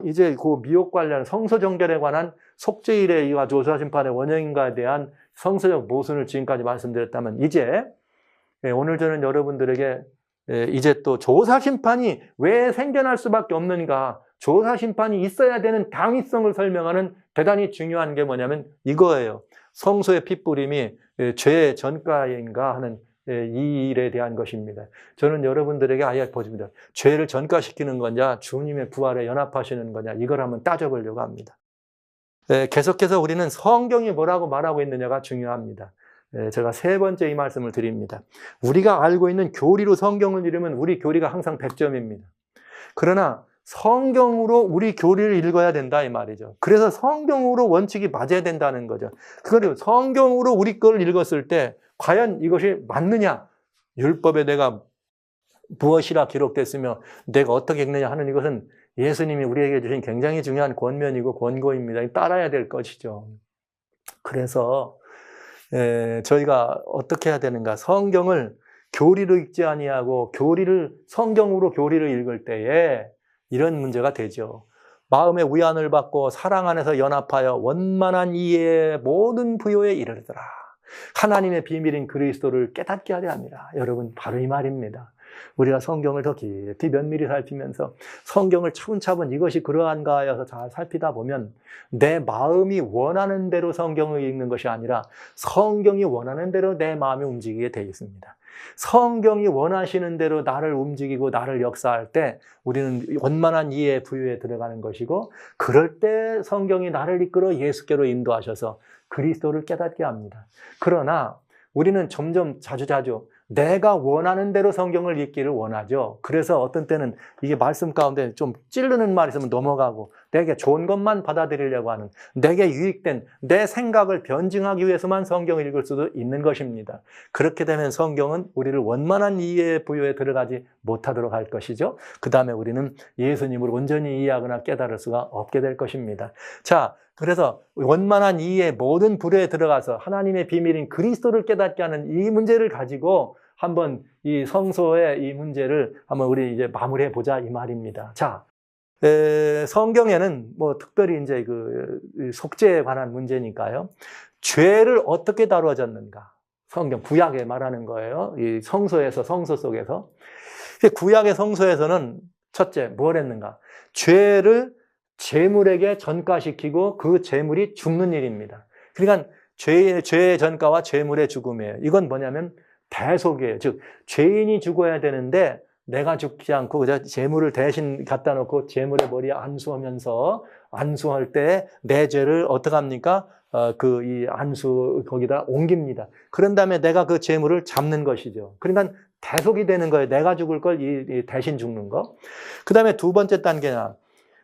이제 그 미혹 관련 성소 정결에 관한 속죄일과 조사심판의 원형인가에 대한 성서적 모순을 지금까지 말씀드렸다면, 이제 오늘 저는 여러분들에게 이제 또 조사심판이 왜 생겨날 수밖에 없는가, 조사심판이 있어야 되는 당위성을 설명하는 대단히 중요한 게 뭐냐면 이거예요. 성소의 핏부림이 죄의 전가인가 하는 이 일에 대한 것입니다. 저는 여러분들에게 아예 보십니다. 죄를 전가시키는 거냐, 주님의 부활에 연합하시는 거냐, 이걸 한번 따져보려고 합니다. 계속해서 우리는 성경이 뭐라고 말하고 있느냐가 중요합니다. 제가 세 번째 이 말씀을 드립니다. 우리가 알고 있는 교리로 성경을 읽으면 우리 교리가 항상 100점입니다. 그러나 성경으로 우리 교리를 읽어야 된다 이 말이죠. 그래서 성경으로 원칙이 맞아야 된다는 거죠. 그리고 성경으로 우리 걸 읽었을 때 과연 이것이 맞느냐? 율법에 내가 무엇이라 기록됐으며 내가 어떻게 읽느냐 하는 이것은 예수님이 우리에게 주신 굉장히 중요한 권면이고 권고입니다. 따라야 될 것이죠. 그래서 저희가 어떻게 해야 되는가? 성경을 교리로 읽지 아니하고 성경으로 교리를 읽을 때에 이런 문제가 되죠. 마음의 위안을 받고 사랑 안에서 연합하여 원만한 이해의 모든 부요에 이르더라. 하나님의 비밀인 그리스도를 깨닫게 하려 합니다. 여러분, 바로 이 말입니다. 우리가 성경을 더 깊이 면밀히 살피면서 성경을 차분차분 이것이 그러한가 하여서 잘 살피다 보면 내 마음이 원하는 대로 성경을 읽는 것이 아니라 성경이 원하는 대로 내 마음이 움직이게 되어 있습니다. 성경이 원하시는 대로 나를 움직이고 나를 역사할 때 우리는 원만한 이해 부유에 들어가는 것이고, 그럴 때 성경이 나를 이끌어 예수께로 인도하셔서 그리스도를 깨닫게 합니다. 그러나 우리는 점점 자주자주 내가 원하는 대로 성경을 읽기를 원하죠. 그래서 어떤 때는 이게 말씀 가운데 좀 찌르는 말이 있으면 넘어가고, 내게 좋은 것만 받아들이려고 하는, 내게 유익된 내 생각을 변증하기 위해서만 성경을 읽을 수도 있는 것입니다. 그렇게 되면 성경은 우리를 원만한 이해 부여에 들어가지 못하도록 할 것이죠. 그 다음에 우리는 예수님을 온전히 이해하거나 깨달을 수가 없게 될 것입니다. 자, 그래서 원만한 이해의 모든 부류에 들어가서 하나님의 비밀인 그리스도를 깨닫게 하는 이 문제를 가지고 한번 이 성소의 이 문제를 한번 우리 이제 마무리해 보자 이 말입니다. 자, 성경에는 뭐 특별히 이제 그 속죄에 관한 문제니까요. 죄를 어떻게 다루어졌는가? 성경 구약에 말하는 거예요. 이 성소에서, 성소 속에서. 구약의 성소에서는 첫째 뭘 했는가? 죄를 제물에게 전가시키고 그 제물이 죽는 일입니다. 그러니까 죄의 전가와 제물의 죽음이에요. 이건 뭐냐면 대속이에요. 즉 죄인이 죽어야 되는데 내가 죽지 않고 그저 제물을 대신 갖다 놓고 제물의 머리에 안수하면서 안수할 때 내 죄를 어떻게 합니까? 이 안수 거기다 옮깁니다. 그런 다음에 내가 그 제물을 잡는 것이죠. 그러니까 대속이 되는 거예요. 내가 죽을 걸 대신 죽는 거. 그 다음에 두 번째 단계는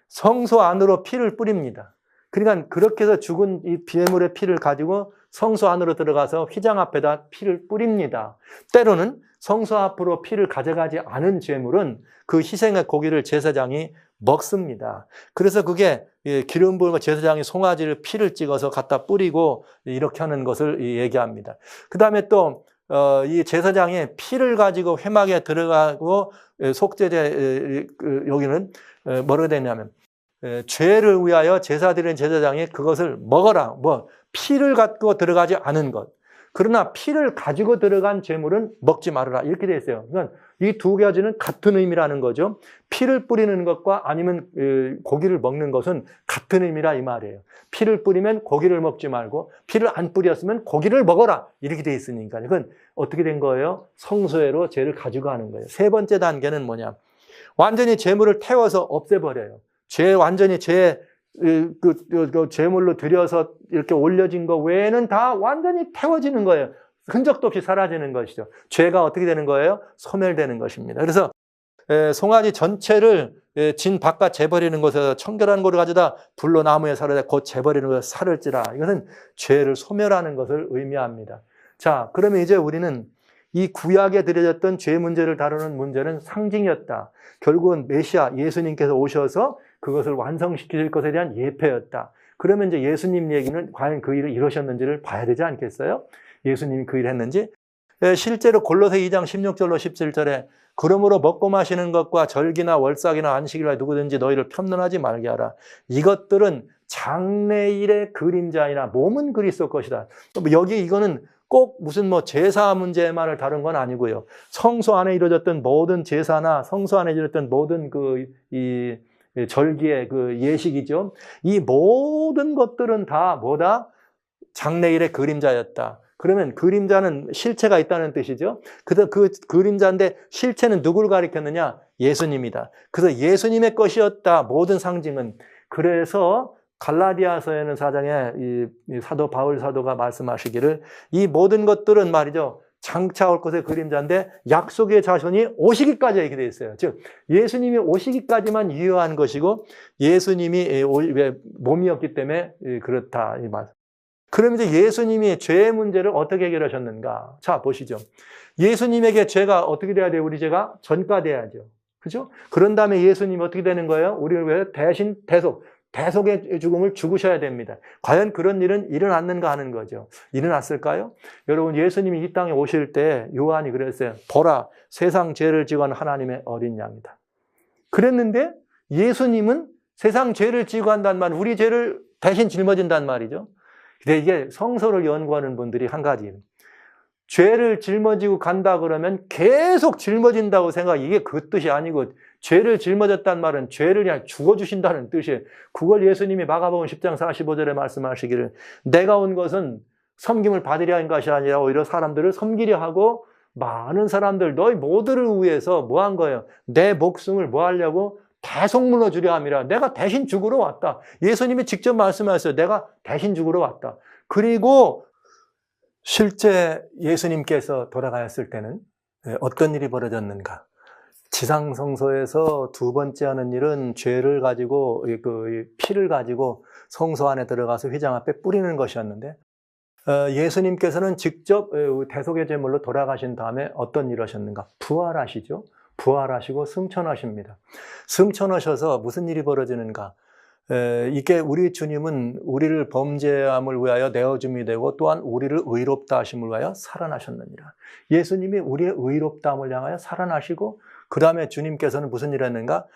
성소 안으로 피를 뿌립니다. 그러니까 그렇게 해서 죽은 이 제물의 피를 가지고 성소 안으로 들어가서 휘장 앞에다 피를 뿌립니다. 때로는 성소 앞으로 피를 가져가지 않은 제물은 그 희생의 고기를 제사장이 먹습니다. 그래서 그게 기름 부은 제사장이 송아지를 피를 찍어서 갖다 뿌리고 이렇게 하는 것을 얘기합니다. 그 다음에 또 이 제사장이 피를 가지고 회막에 들어가고 속죄제 여기는 뭐라고 되냐면 죄를 위하여 제사 드리는 제사장이 그것을 먹어라. 피를 갖고 들어가지 않은 것. 그러나 피를 가지고 들어간 제물은 먹지 말아라. 이렇게 되어 있어요. 그러니까 이 두 가지는 같은 의미라는 거죠. 피를 뿌리는 것과 아니면 고기를 먹는 것은 같은 의미라 이 말이에요. 피를 뿌리면 고기를 먹지 말고 피를 안 뿌렸으면 고기를 먹어라. 이렇게 되어 있으니까 이건 어떻게 된 거예요? 성소회로 죄를 가지고 가는 거예요. 세 번째 단계는 뭐냐? 완전히 제물을 태워서 없애버려요. 완전히 제물로 들여서 이렇게 올려진 거 외에는 다 완전히 태워지는 거예요. 흔적도 없이 사라지는 것이죠. 죄가 어떻게 되는 거예요? 소멸되는 것입니다. 그래서 송아지 전체를 진 바깥 재버리는 곳에서 청결한 고를 가져다 불로 나무에 살을 곧 재버리는 것에 살을 찌라. 이것은 죄를 소멸하는 것을 의미합니다. 자, 그러면 이제 우리는 이 구약에 드려졌던 죄 문제를 다루는 문제는 상징이었다. 결국은 메시아 예수님께서 오셔서 그것을 완성시킬 것에 대한 예표였다. 그러면 이제 예수님 얘기는 과연 그 일을 이루셨는지를 봐야 되지 않겠어요? 예수님이 그 일을 했는지. 실제로 골로새 2장 16절로 17절에 그러므로 먹고 마시는 것과 절기나 월삭이나 안식일에 누구든지 너희를 편론하지 말게 하라. 이것들은 장래일의 그림자이나 몸은 그리스도 것이다. 여기 이거는 꼭 무슨 뭐 제사 문제만을 다룬 건 아니고요. 성소 안에 이루어졌던 모든 제사나 성소 안에 이루어졌던 모든 이 절기의 그 예식이죠. 이 모든 것들은 다 뭐다? 장래일의 그림자였다. 그러면 그림자는 실체가 있다는 뜻이죠. 그래서 그 그림자인데 실체는 누구를 가리켰느냐? 예수님이다. 그래서 예수님의 것이었다. 모든 상징은. 그래서 갈라디아서에는 4장에 이 사도 바울 사도가 말씀하시기를 이 모든 것들은 말이죠. 장차 올 것의 그림자인데 약속의 자손이 오시기까지 이렇게 되어 있어요. 즉 예수님이 오시기까지만 유효한 것이고 예수님이 몸이었기 때문에 그렇다 이 말. 그럼 이제 예수님이 죄의 문제를 어떻게 해결하셨는가? 자 보시죠. 예수님에게 죄가 어떻게 돼야 돼요? 우리 죄가 전가돼야죠. 그죠? 그런 다음에 예수님이 어떻게 되는 거예요? 우리를 위해 대신 대속의 죽음을 죽으셔야 됩니다. 과연 그런 일은 일어났는가 하는 거죠. 일어났을까요? 여러분 예수님이 이 땅에 오실 때 요한이 그랬어요. 보라 세상 죄를 지고 한 하나님의 어린 양이다. 그랬는데 예수님은 세상 죄를 지고 한단 말, 우리 죄를 대신 짊어진단 말이죠. 근데 이게 성서를 연구하는 분들이 한 가지 죄를 짊어지고 간다 그러면 계속 짊어진다고 이게 그 뜻이 아니고 죄를 짊어졌단 말은 죄를 그냥 죽어주신다는 뜻이에요. 그걸 예수님이 마가복음 10장 45절에 말씀하시기를 내가 온 것은 섬김을 받으려 한 것이 아니라 오히려 사람들을 섬기려 하고 많은 사람들 너희 모두를 위해서 뭐 한 거예요? 내 목숨을 뭐 하려고? 대속물로 주려 함이라. 내가 대신 죽으러 왔다. 예수님이 직접 말씀하셨어요. 내가 대신 죽으러 왔다. 그리고 실제 예수님께서 돌아가셨을 때는 어떤 일이 벌어졌는가? 지상성소에서 두 번째 하는 일은 죄를 가지고 그 피를 가지고 성소 안에 들어가서 휘장 앞에 뿌리는 것이었는데 예수님께서는 직접 대속의 제물로 돌아가신 다음에 어떤 일을 하셨는가? 부활하시죠. 부활하시고 승천하십니다. 승천하셔서 무슨 일이 벌어지는가? 이게 우리 주님은 우리를 범죄함을 위하여 내어줌이 되고 또한 우리를 의롭다 하심을 위하여 살아나셨느니라. 예수님이 우리의 의롭다함을 향하여 살아나시고 그 다음에 주님께서는 무슨 일을 했는가?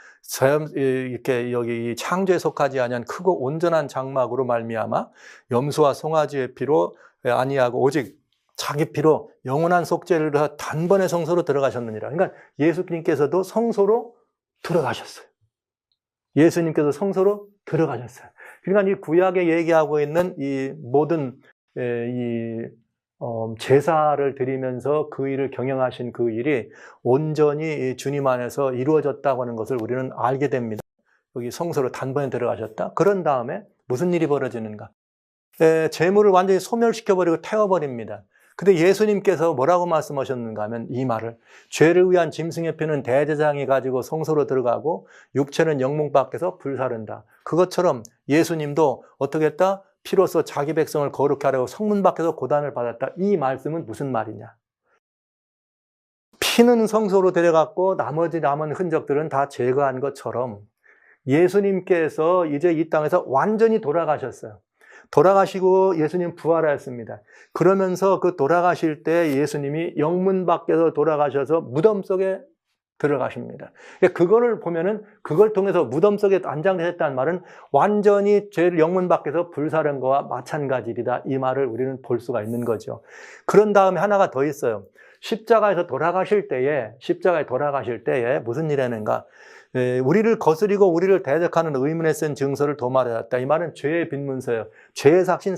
이렇게 여기 창조에 속하지 아니한 크고 온전한 장막으로 말미암아 염소와 송아지의 피로 아니하고 오직 자기 피로 영원한 속죄를 위하여 단번에 성소로 들어가셨느니라. 그러니까 예수님께서도 성소로 들어가셨어요. 예수님께서 성소로 들어가셨어요. 그러니까 이 구약에 얘기하고 있는 이 모든 제사를 드리면서 그 일을 경영하신 그 일이 온전히 주님 안에서 이루어졌다고 하는 것을 우리는 알게 됩니다. 여기 성소로 단번에 들어가셨다. 그런 다음에 무슨 일이 벌어지는가? 재물을 완전히 소멸시켜버리고 태워버립니다. 근데 예수님께서 뭐라고 말씀하셨는가 하면 이 말을 죄를 위한 짐승의 피는 대제사장이 가지고 성소로 들어가고 육체는 영문 밖에서 불사른다. 그것처럼 예수님도 어떻게 했다? 피로써 자기 백성을 거룩하게 하려고 성문 밖에서 고단을 받았다. 이 말씀은 무슨 말이냐? 피는 성소로 데려갔고 나머지 남은 흔적들은 다 제거한 것처럼 예수님께서 이제 이 땅에서 완전히 돌아가셨어요. 돌아가시고 예수님 부활하였습니다. 그러면서 그 돌아가실 때 예수님이 영문 밖에서 돌아가셔서 무덤 속에 들어가십니다. 그거를 보면은 그걸 통해서 무덤 속에 안장되셨다는 말은 완전히 죄를 영문 밖에서 불사른 거와 마찬가지이다. 이 말을 우리는 볼 수가 있는 거죠. 그런 다음에 하나가 더 있어요. 십자가에 돌아가실 때에 무슨 일이 하는가? 우리를 거스리고 우리를 대적하는 의문에 쓴 증서를 도말하였다. 이 말은 죄의 빈문서예요. 죄의 삭신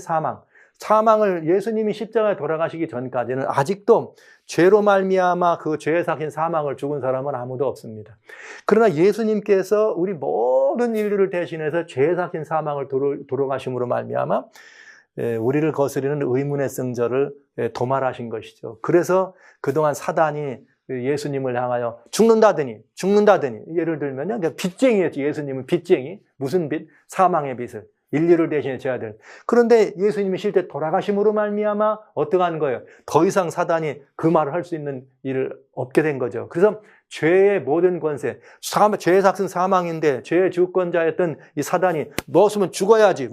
사망을 예수님이 십자가에 돌아가시기 전까지는 아직도 죄로 말미암아 그 죄의 삭신 사망을 죽은 사람은 아무도 없습니다. 그러나 예수님께서 우리 모든 인류를 대신해서 죄의 삭신 사망을 돌아가심으로 말미암아 우리를 거스리는 의문의 승저를 도말하신 것이죠. 그래서 그동안 사단이 예수님을 향하여 죽는다더니 예를 들면 빚쟁이였지. 예수님은 빚쟁이. 무슨 빚? 사망의 빚을 인류를 대신해 져야 될. 그런데 예수님이 실제 돌아가심으로 말미암아 어떻게 하는 거예요? 더 이상 사단이 그 말을 할 수 있는 일을 없게 된 거죠. 그래서 죄의 모든 권세, 죄의 삭은 사망인데 죄의 주권자였던 이 사단이 먹었으면 죽어야지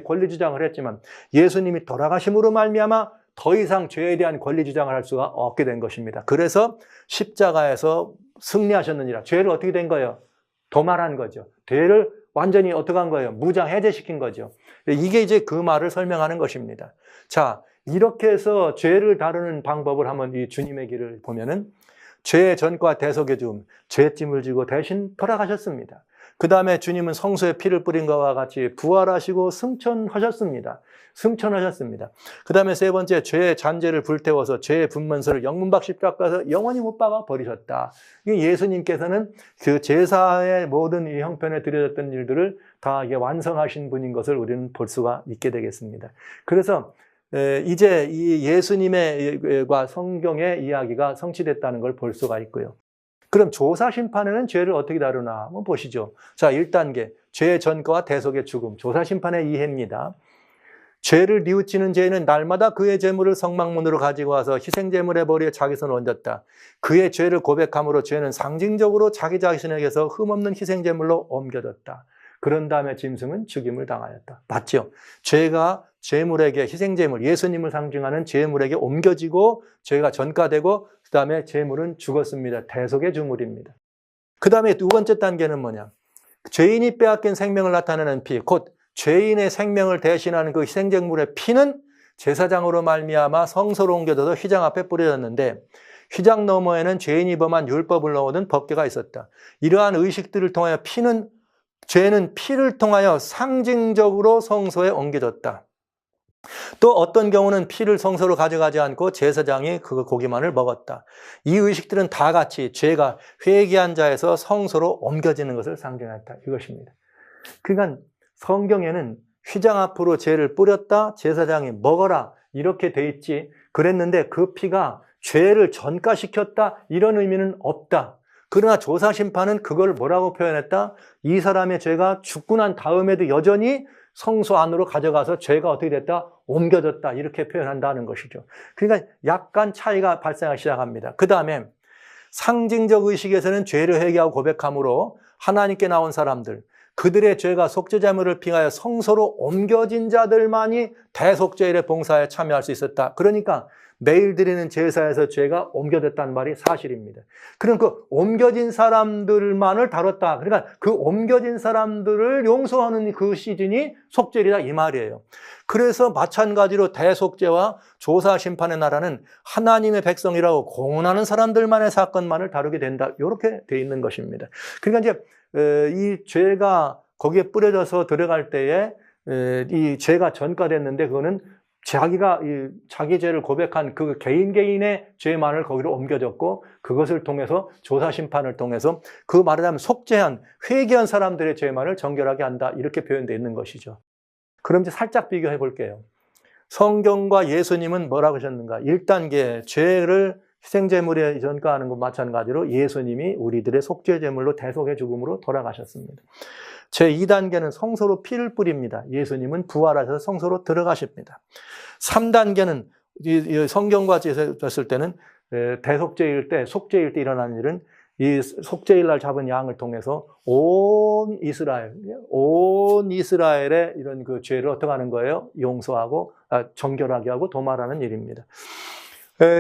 권리 주장을 했지만 예수님이 돌아가심으로 말미암아 더 이상 죄에 대한 권리 주장을 할 수가 없게 된 것입니다. 그래서 십자가에서 승리하셨느니라. 죄를 어떻게 된 거예요? 도말한 거죠. 죄를 완전히 어떻게 한 거예요? 무장해제시킨 거죠. 이게 이제 그 말을 설명하는 것입니다. 자, 이렇게 해서 죄를 다루는 방법을 한번 이 주님의 길을 보면은 죄의 전과 대속의 죽음, 죄짐을 지고 대신 돌아가셨습니다. 그 다음에 주님은 성소에 피를 뿌린 것과 같이 부활하시고 승천하셨습니다. 그 다음에 세 번째, 죄의 잔재를 불태워서 죄의 분문서를 영문박 십자가에서 영원히 못 박아 버리셨다. 예수님께서는 그 제사의 모든 이 형편에 드려졌던 일들을 다 이게 완성하신 분인 것을 우리는 볼 수가 있게 되겠습니다. 그래서 이제 이 예수님과 성경의 이야기가 성취됐다는 걸 볼 수가 있고요. 그럼 조사 심판에는 죄를 어떻게 다루나 한번 보시죠. 자, 1단계 죄의 전과와 대속의 죽음, 조사 심판의 이해입니다. 죄를 뉘우치는 죄는 날마다 그의 재물을 성막문으로 가지고 와서 희생제물의 머리에 자기 손을 얹었다. 그의 죄를 고백함으로 죄는 상징적으로 자기 자신에게서 흠없는 희생제물로 옮겨졌다. 그런 다음에 짐승은 죽임을 당하였다. 맞죠? 죄가 제물에게, 희생제물, 예수님을 상징하는 제물에게 옮겨지고 죄가 전가되고 그 다음에 제물은 죽었습니다. 대속의 주물입니다. 그 다음에 두 번째 단계는 뭐냐? 죄인이 빼앗긴 생명을 나타내는 피, 곧 죄인의 생명을 대신하는 그 희생제물의 피는 제사장으로 말미암아 성소로 옮겨져서 휘장 앞에 뿌려졌는데 휘장 너머에는 죄인이 범한 율법을 넣어둔 법궤가 있었다. 이러한 의식들을 통하여 죄는 피를 통하여 상징적으로 성소에 옮겨졌다. 또 어떤 경우는 피를 성소로 가져가지 않고 제사장이 그 고기만을 먹었다. 이 의식들은 다 같이 죄가 회개한 자에서 성소로 옮겨지는 것을 상징했다. 이것입니다. 그러니까 성경에는 휘장 앞으로 죄를 뿌렸다, 제사장이 먹어라 이렇게 돼 있지, 그랬는데 그 피가 죄를 전가시켰다 이런 의미는 없다. 그러나 조사심판은 그걸 뭐라고 표현했다? 이 사람의 죄가 죽고 난 다음에도 여전히 성소 안으로 가져가서 죄가 어떻게 됐다? 옮겨졌다. 이렇게 표현한다는 것이죠. 그러니까 약간 차이가 발생하기 시작합니다. 그 다음에 상징적 의식에서는 죄를 회개하고 고백함으로 하나님께 나온 사람들, 그들의 죄가 속죄제물을 피하여 성소로 옮겨진 자들만이 대속죄일의 봉사에 참여할 수 있었다. 그러니까 매일 드리는 제사에서 죄가 옮겨졌다는 말이 사실입니다. 그럼 그 옮겨진 사람들만을 다뤘다. 그러니까 그 옮겨진 사람들을 용서하는 그 시즌이 속죄일이다 이 말이에요. 그래서 마찬가지로 대속죄와 조사심판의 나라는 하나님의 백성이라고 공언하는 사람들만의 사건만을 다루게 된다. 이렇게 돼 있는 것입니다. 그러니까 이제 이 죄가 거기에 뿌려져서 들어갈 때에 이 죄가 전가됐는데 그거는 자기가 자기 죄를 고백한 그 개인의 죄만을 거기로 옮겨졌고 그것을 통해서 조사심판을 통해서 그 말하자면 속죄한 회개한 사람들의 죄만을 정결하게 한다 이렇게 표현되어 있는 것이죠. 그럼 이제 살짝 비교해 볼게요. 성경과 예수님은 뭐라고 하셨는가? 1단계 죄를 희생제물에 전가하는 것 마찬가지로 예수님이 우리들의 속죄제물로 대속의 죽음으로 돌아가셨습니다. 제2단계는 성소로 피를 뿌립니다. 예수님은 부활하셔서 성소로 들어가십니다. 3단계는 성경과 봤을 때는 대속죄일 때, 속죄일 때 일어나는 일은 이 속죄일 날 잡은 양을 통해서 온 이스라엘의 이런 그 죄를 어떻게 하는 거예요? 용서하고 정결하게 하고 도말하는 일입니다.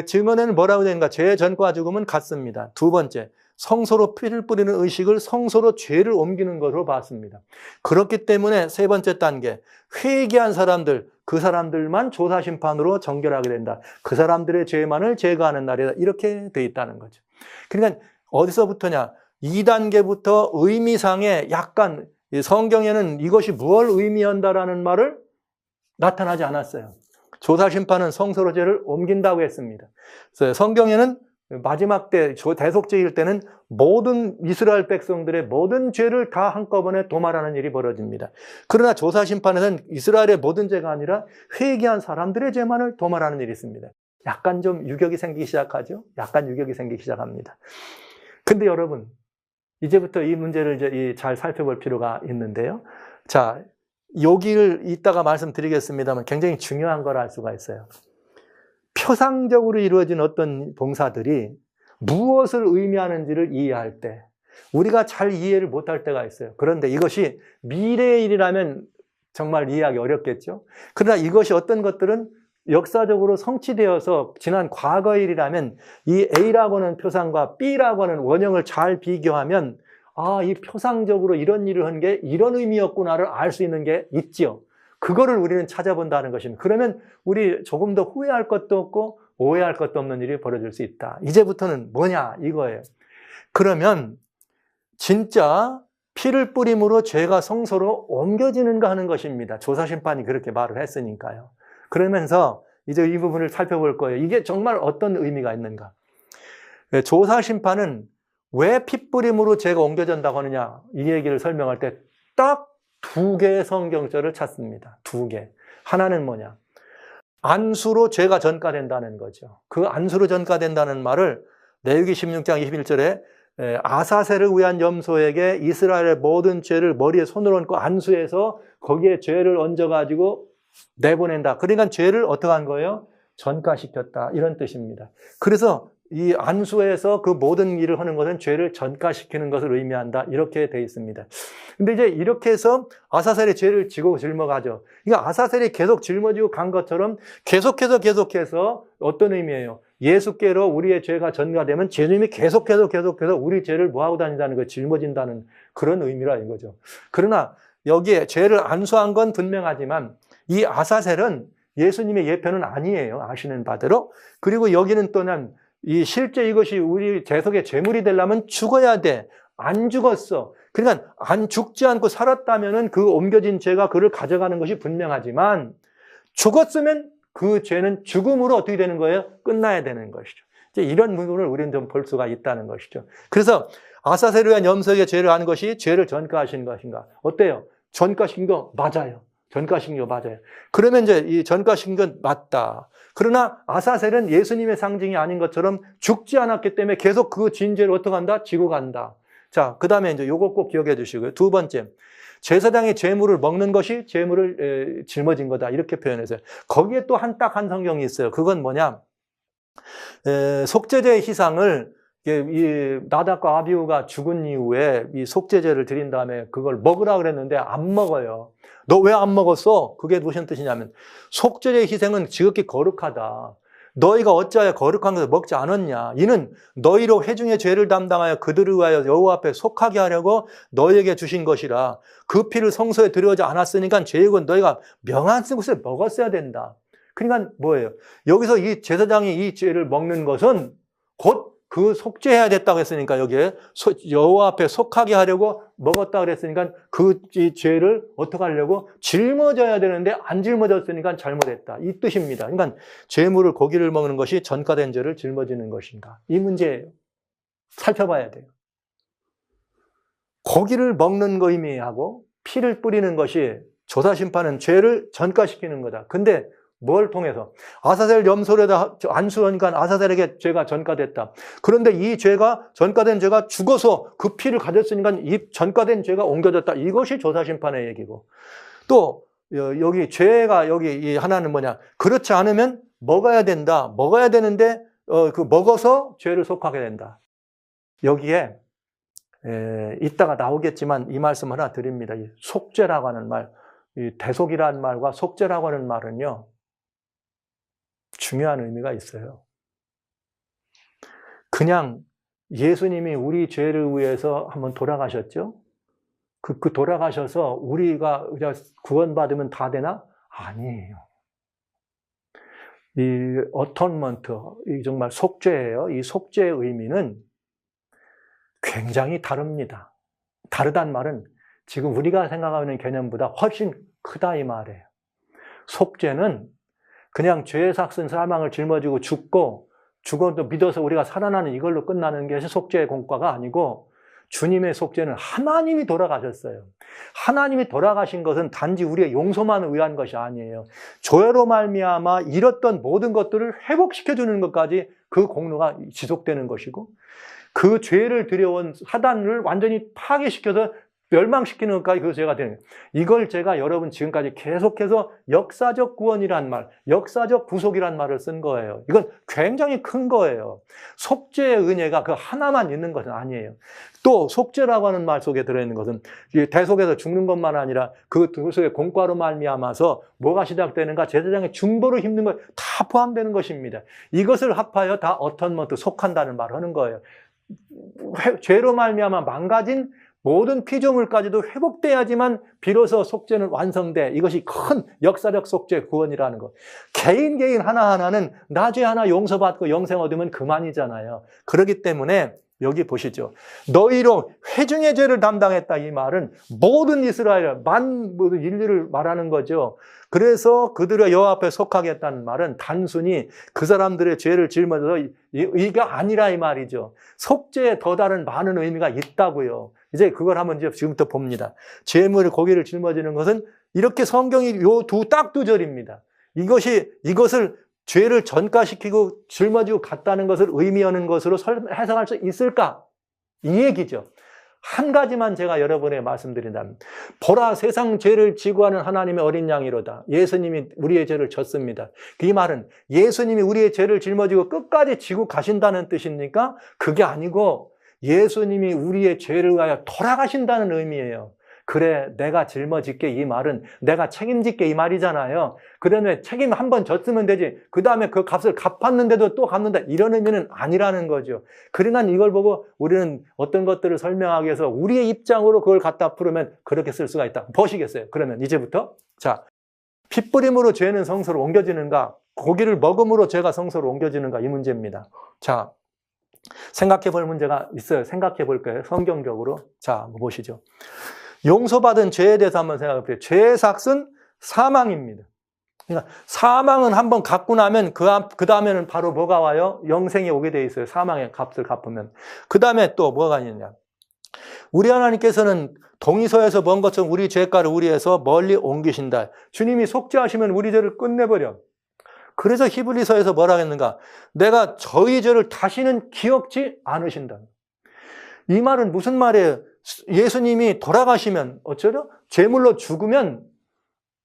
증언에는 뭐라고 되는가? 죄의 전과 죽음은 같습니다. 두 번째, 성소로 피를 뿌리는 의식을 성소로 죄를 옮기는 것으로 봤습니다. 그렇기 때문에 세 번째 단계, 회개한 사람들, 그 사람들만 조사심판으로 정결하게 된다. 그 사람들의 죄만을 제거하는 날이다. 이렇게 돼 있다는 거죠. 그러니까 어디서부터냐? 2단계부터 의미상에 약간 성경에는 이것이 무엇을 의미한다라는 말을 나타나지 않았어요. 조사심판은 성소로 죄를 옮긴다고 했습니다. 그래서 성경에는 마지막 때, 대속죄일 때는 모든 이스라엘 백성들의 모든 죄를 다 한꺼번에 도말하는 일이 벌어집니다. 그러나 조사심판에서는 이스라엘의 모든 죄가 아니라 회개한 사람들의 죄만을 도말하는 일이 있습니다. 약간 좀 유격이 생기기 시작하죠? 약간 유격이 생기기 시작합니다. 근데 여러분, 이제부터 이 문제를 이제 잘 살펴볼 필요가 있는데요. 자, 여기를 이따가 말씀드리겠습니다만 굉장히 중요한 걸 알 수가 있어요. 표상적으로 이루어진 어떤 봉사들이 무엇을 의미하는지를 이해할 때 우리가 잘 이해를 못할 때가 있어요. 그런데 이것이 미래의 일이라면 정말 이해하기 어렵겠죠. 그러나 이것이 어떤 것들은 역사적으로 성취되어서 지난 과거의 일이라면 이 A라고 하는 표상과 B라고 하는 원형을 잘 비교하면 아, 이 표상적으로 이런 일을 한 게 이런 의미였구나를 알 수 있는 게 있지요. 그거를 우리는 찾아본다는 것입니다. 그러면 우리 조금 더 후회할 것도 없고 오해할 것도 없는 일이 벌어질 수 있다. 이제부터는 뭐냐 이거예요. 그러면 진짜 피를 뿌림으로 죄가 성소로 옮겨지는가 하는 것입니다. 조사심판이 그렇게 말을 했으니까요. 그러면서 이제 이 부분을 살펴볼 거예요. 이게 정말 어떤 의미가 있는가. 조사심판은 왜 핏뿌림으로 죄가 옮겨진다고 하느냐 이 얘기를 설명할 때 딱 두 개의 성경절을 찾습니다. 두 개. 하나는 뭐냐. 안수로 죄가 전가된다는 거죠. 그 안수로 전가된다는 말을 레위기 16장 21절에 아사셀을 위한 염소에게 이스라엘의 모든 죄를 머리에 손을 얹고 안수해서 거기에 죄를 얹어가지고 내보낸다. 그러니까 죄를 어떻게 한 거예요? 전가시켰다. 이런 뜻입니다. 그래서 이 안수에서 그 모든 일을 하는 것은 죄를 전가시키는 것을 의미한다. 이렇게 되어 있습니다. 근데 이제 이렇게 해서 아사셀이 죄를 지고 짊어가죠. 그러니까 아사셀이 계속 짊어지고 간 것처럼 계속해서 어떤 의미예요? 예수께로 우리의 죄가 전가되면 죄님이 계속해서 우리 죄를 뭐하고 다닌다는 거예요? 짊어진다는 그런 의미라 이거죠. 그러나 여기에 죄를 안수한 건 분명하지만 이 아사셀은 예수님의 예표는 아니에요. 아시는 바대로. 그리고 여기는 또한 이 실제 이것이 우리 재석의 제물이 되려면 죽어야 돼. 안 죽었어. 그러니까 안 죽지 않고 살았다면은 그 옮겨진 죄가 그를 가져가는 것이 분명하지만 죽었으면 그 죄는 죽음으로 어떻게 되는 거예요? 끝나야 되는 것이죠. 이제 이런 부분을 우리는 좀 볼 수가 있다는 것이죠. 그래서 아사셀을 위한 염소에게 죄를 한 것이 죄를 전가하신 것인가? 어때요? 전가신 거 맞아요. 전가신 거 맞아요. 그러면 이제 이 전가신 건 맞다. 그러나 아사셀은 예수님의 상징이 아닌 것처럼 죽지 않았기 때문에 계속 그 진죄를 어떻게 한다? 지고 간다. 자, 그 다음에 이제 요거 꼭 기억해 주시고요. 두 번째. 제사장이 제물을 먹는 것이 제물을 짊어진 거다. 이렇게 표현했어요. 거기에 또 딱 한 성경이 있어요. 그건 뭐냐? 속죄제의 희상을 이 나답과 아비후가 죽은 이후에 이 속죄제를 드린 다음에 그걸 먹으라 그랬는데 안 먹어요. 너 왜 안 먹었어? 그게 무슨 뜻이냐면 속죄제의 희생은 지극히 거룩하다. 너희가 어찌하여 거룩한 것을 먹지 않았냐? 이는 너희로 회중의 죄를 담당하여 그들을 위하여 여호와 앞에 속하게 하려고 너희에게 주신 것이라. 그 피를 성소에 들여오지 않았으니까 죄악은 너희가 명한 것을 먹었어야 된다. 그러니까 뭐예요? 여기서 이 제사장이 이 죄를 먹는 것은 곧 그 속죄해야 됐다고 했으니까 여기에 여호와 앞에 속하게 하려고 먹었다 그랬으니까 그 죄를 어떻게 하려고? 짊어져야 되는데 안 짊어졌으니까 잘못했다. 이 뜻입니다. 그러니까 제물을 고기를 먹는 것이 전가된 죄를 짊어지는 것인가? 이 문제예요. 살펴봐야 돼요. 고기를 먹는 거 의미하고 피를 뿌리는 것이 조사심판은 죄를 전가시키는 거다. 근데 뭘 통해서? 아사셀 염소에다 안수하니까 아사셀에게 죄가 전가됐다. 그런데 이 죄가, 전가된 죄가 죽어서 그 피를 가졌으니까 이 전가된 죄가 옮겨졌다. 이것이 조사심판의 얘기고. 또, 여기 죄가 여기 하나는 뭐냐? 그렇지 않으면 먹어야 된다. 먹어야 되는데, 먹어서 죄를 속하게 된다. 여기에, 이따가 나오겠지만 이 말씀 하나 드립니다. 이 속죄라고 하는 말, 이 대속이라는 말과 속죄라고 하는 말은요, 중요한 의미가 있어요. 그냥 예수님이 우리 죄를 위해서 한번 돌아가셨죠? 그 돌아가셔서 우리가 구원받으면 다 되나? 아니에요. 이 어톤먼트, 이 정말 속죄예요. 이 속죄의 의미는 굉장히 다릅니다. 다르단 말은 지금 우리가 생각하는 개념보다 훨씬 크다 이 말이에요. 속죄는 그냥 죄의 삭슨 사망을 짊어지고 죽어도 믿어서 우리가 살아나는 이걸로 끝나는 것이 속죄의 공과가 아니고 주님의 속죄는 하나님이 돌아가셨어요. 하나님이 돌아가신 것은 단지 우리의 용서만 위한 것이 아니에요. 죄로 말미암아 잃었던 모든 것들을 회복시켜주는 것까지 그 공로가 지속되는 것이고 그 죄를 들여온 사단을 완전히 파괴시켜서 멸망시키는 것까지 그 죄가 되는 거예요. 이걸 제가 여러분 지금까지 계속해서 역사적 구원이란 말, 역사적 구속이란 말을 쓴 거예요. 이건 굉장히 큰 거예요. 속죄의 은혜가 그 하나만 있는 것은 아니에요. 또 속죄라고 하는 말 속에 들어있는 것은 대속에서 죽는 것만 아니라 그 속에 공과로 말미암아서 뭐가 시작되는가? 제사장의 중보를 힘든 것 다 포함되는 것입니다. 이것을 합하여 다 어턴먼트 속한다는 말을 하는 거예요. 죄로 말미암아 망가진 모든 피조물까지도 회복돼야지만 비로소 속죄는 완성돼. 이것이 큰 역사적 속죄 구원이라는 것. 개인 하나하나는 나 죄 하나 용서받고 영생 얻으면 그만이잖아요. 그렇기 때문에 여기 보시죠. 너희로 회중의 죄를 담당했다. 이 말은 모든 이스라엘, 모든 인류를 말하는 거죠. 그래서 그들의 여호와 앞에 속하겠다는 말은 단순히 그 사람들의 죄를 짊어져서 이게 아니라 이 말이죠. 속죄에 더 다른 많은 의미가 있다고요. 이제 그걸 한번 이제 지금부터 봅니다. 재물을 고기를 짊어지는 것은 이렇게 성경이 요 딱 두 절입니다. 이것을 죄를 전가시키고 짊어지고 갔다는 것을 의미하는 것으로 해석할 수 있을까? 이 얘기죠. 한 가지만 제가 여러분에게 말씀드린다면, 보라 세상 죄를 지고 하는 하나님의 어린 양이로다. 예수님이 우리의 죄를 졌습니다. 이 말은 예수님이 우리의 죄를 짊어지고 끝까지 지고 가신다는 뜻입니까? 그게 아니고 예수님이 우리의 죄를 위하여 돌아가신다는 의미예요. 그래, 내가 짊어질게. 이 말은 내가 책임질게. 이 말이잖아요. 그러면 책임 한 번 졌으면 되지. 그 다음에 그 값을 갚았는데도 또 갚는다. 이런 의미는 아니라는 거죠. 그러나 이걸 보고 우리는 어떤 것들을 설명하기 위해서 우리의 입장으로 그걸 갖다 풀으면 그렇게 쓸 수가 있다. 보시겠어요? 그러면 이제부터. 자, 핏부림으로 죄는 성소로 옮겨지는가? 고기를 먹음으로 죄가 성소로 옮겨지는가? 이 문제입니다. 자, 생각해 볼 문제가 있어요. 생각해 볼 거예요. 성경적으로. 자, 한번 보시죠. 용서받은 죄에 대해서 한번 생각해 보세요. 죄의 삭은 사망입니다. 그러니까 사망은 한번 갚고 나면 그 다음에는 바로 뭐가 와요? 영생이 오게 돼 있어요. 사망의 값을 갚으면. 그 다음에 또 뭐가 있느냐? 우리 하나님께서는 동의서에서 먼 것처럼 우리 죄가를 우리에서 멀리 옮기신다. 주님이 속죄하시면 우리 죄를 끝내버려. 그래서 히브리서에서 뭐라 했는가? 내가 저희 죄를 다시는 기억지 않으신다. 이 말은 무슨 말이에요? 예수님이 돌아가시면 어쩌죠? 제물로 죽으면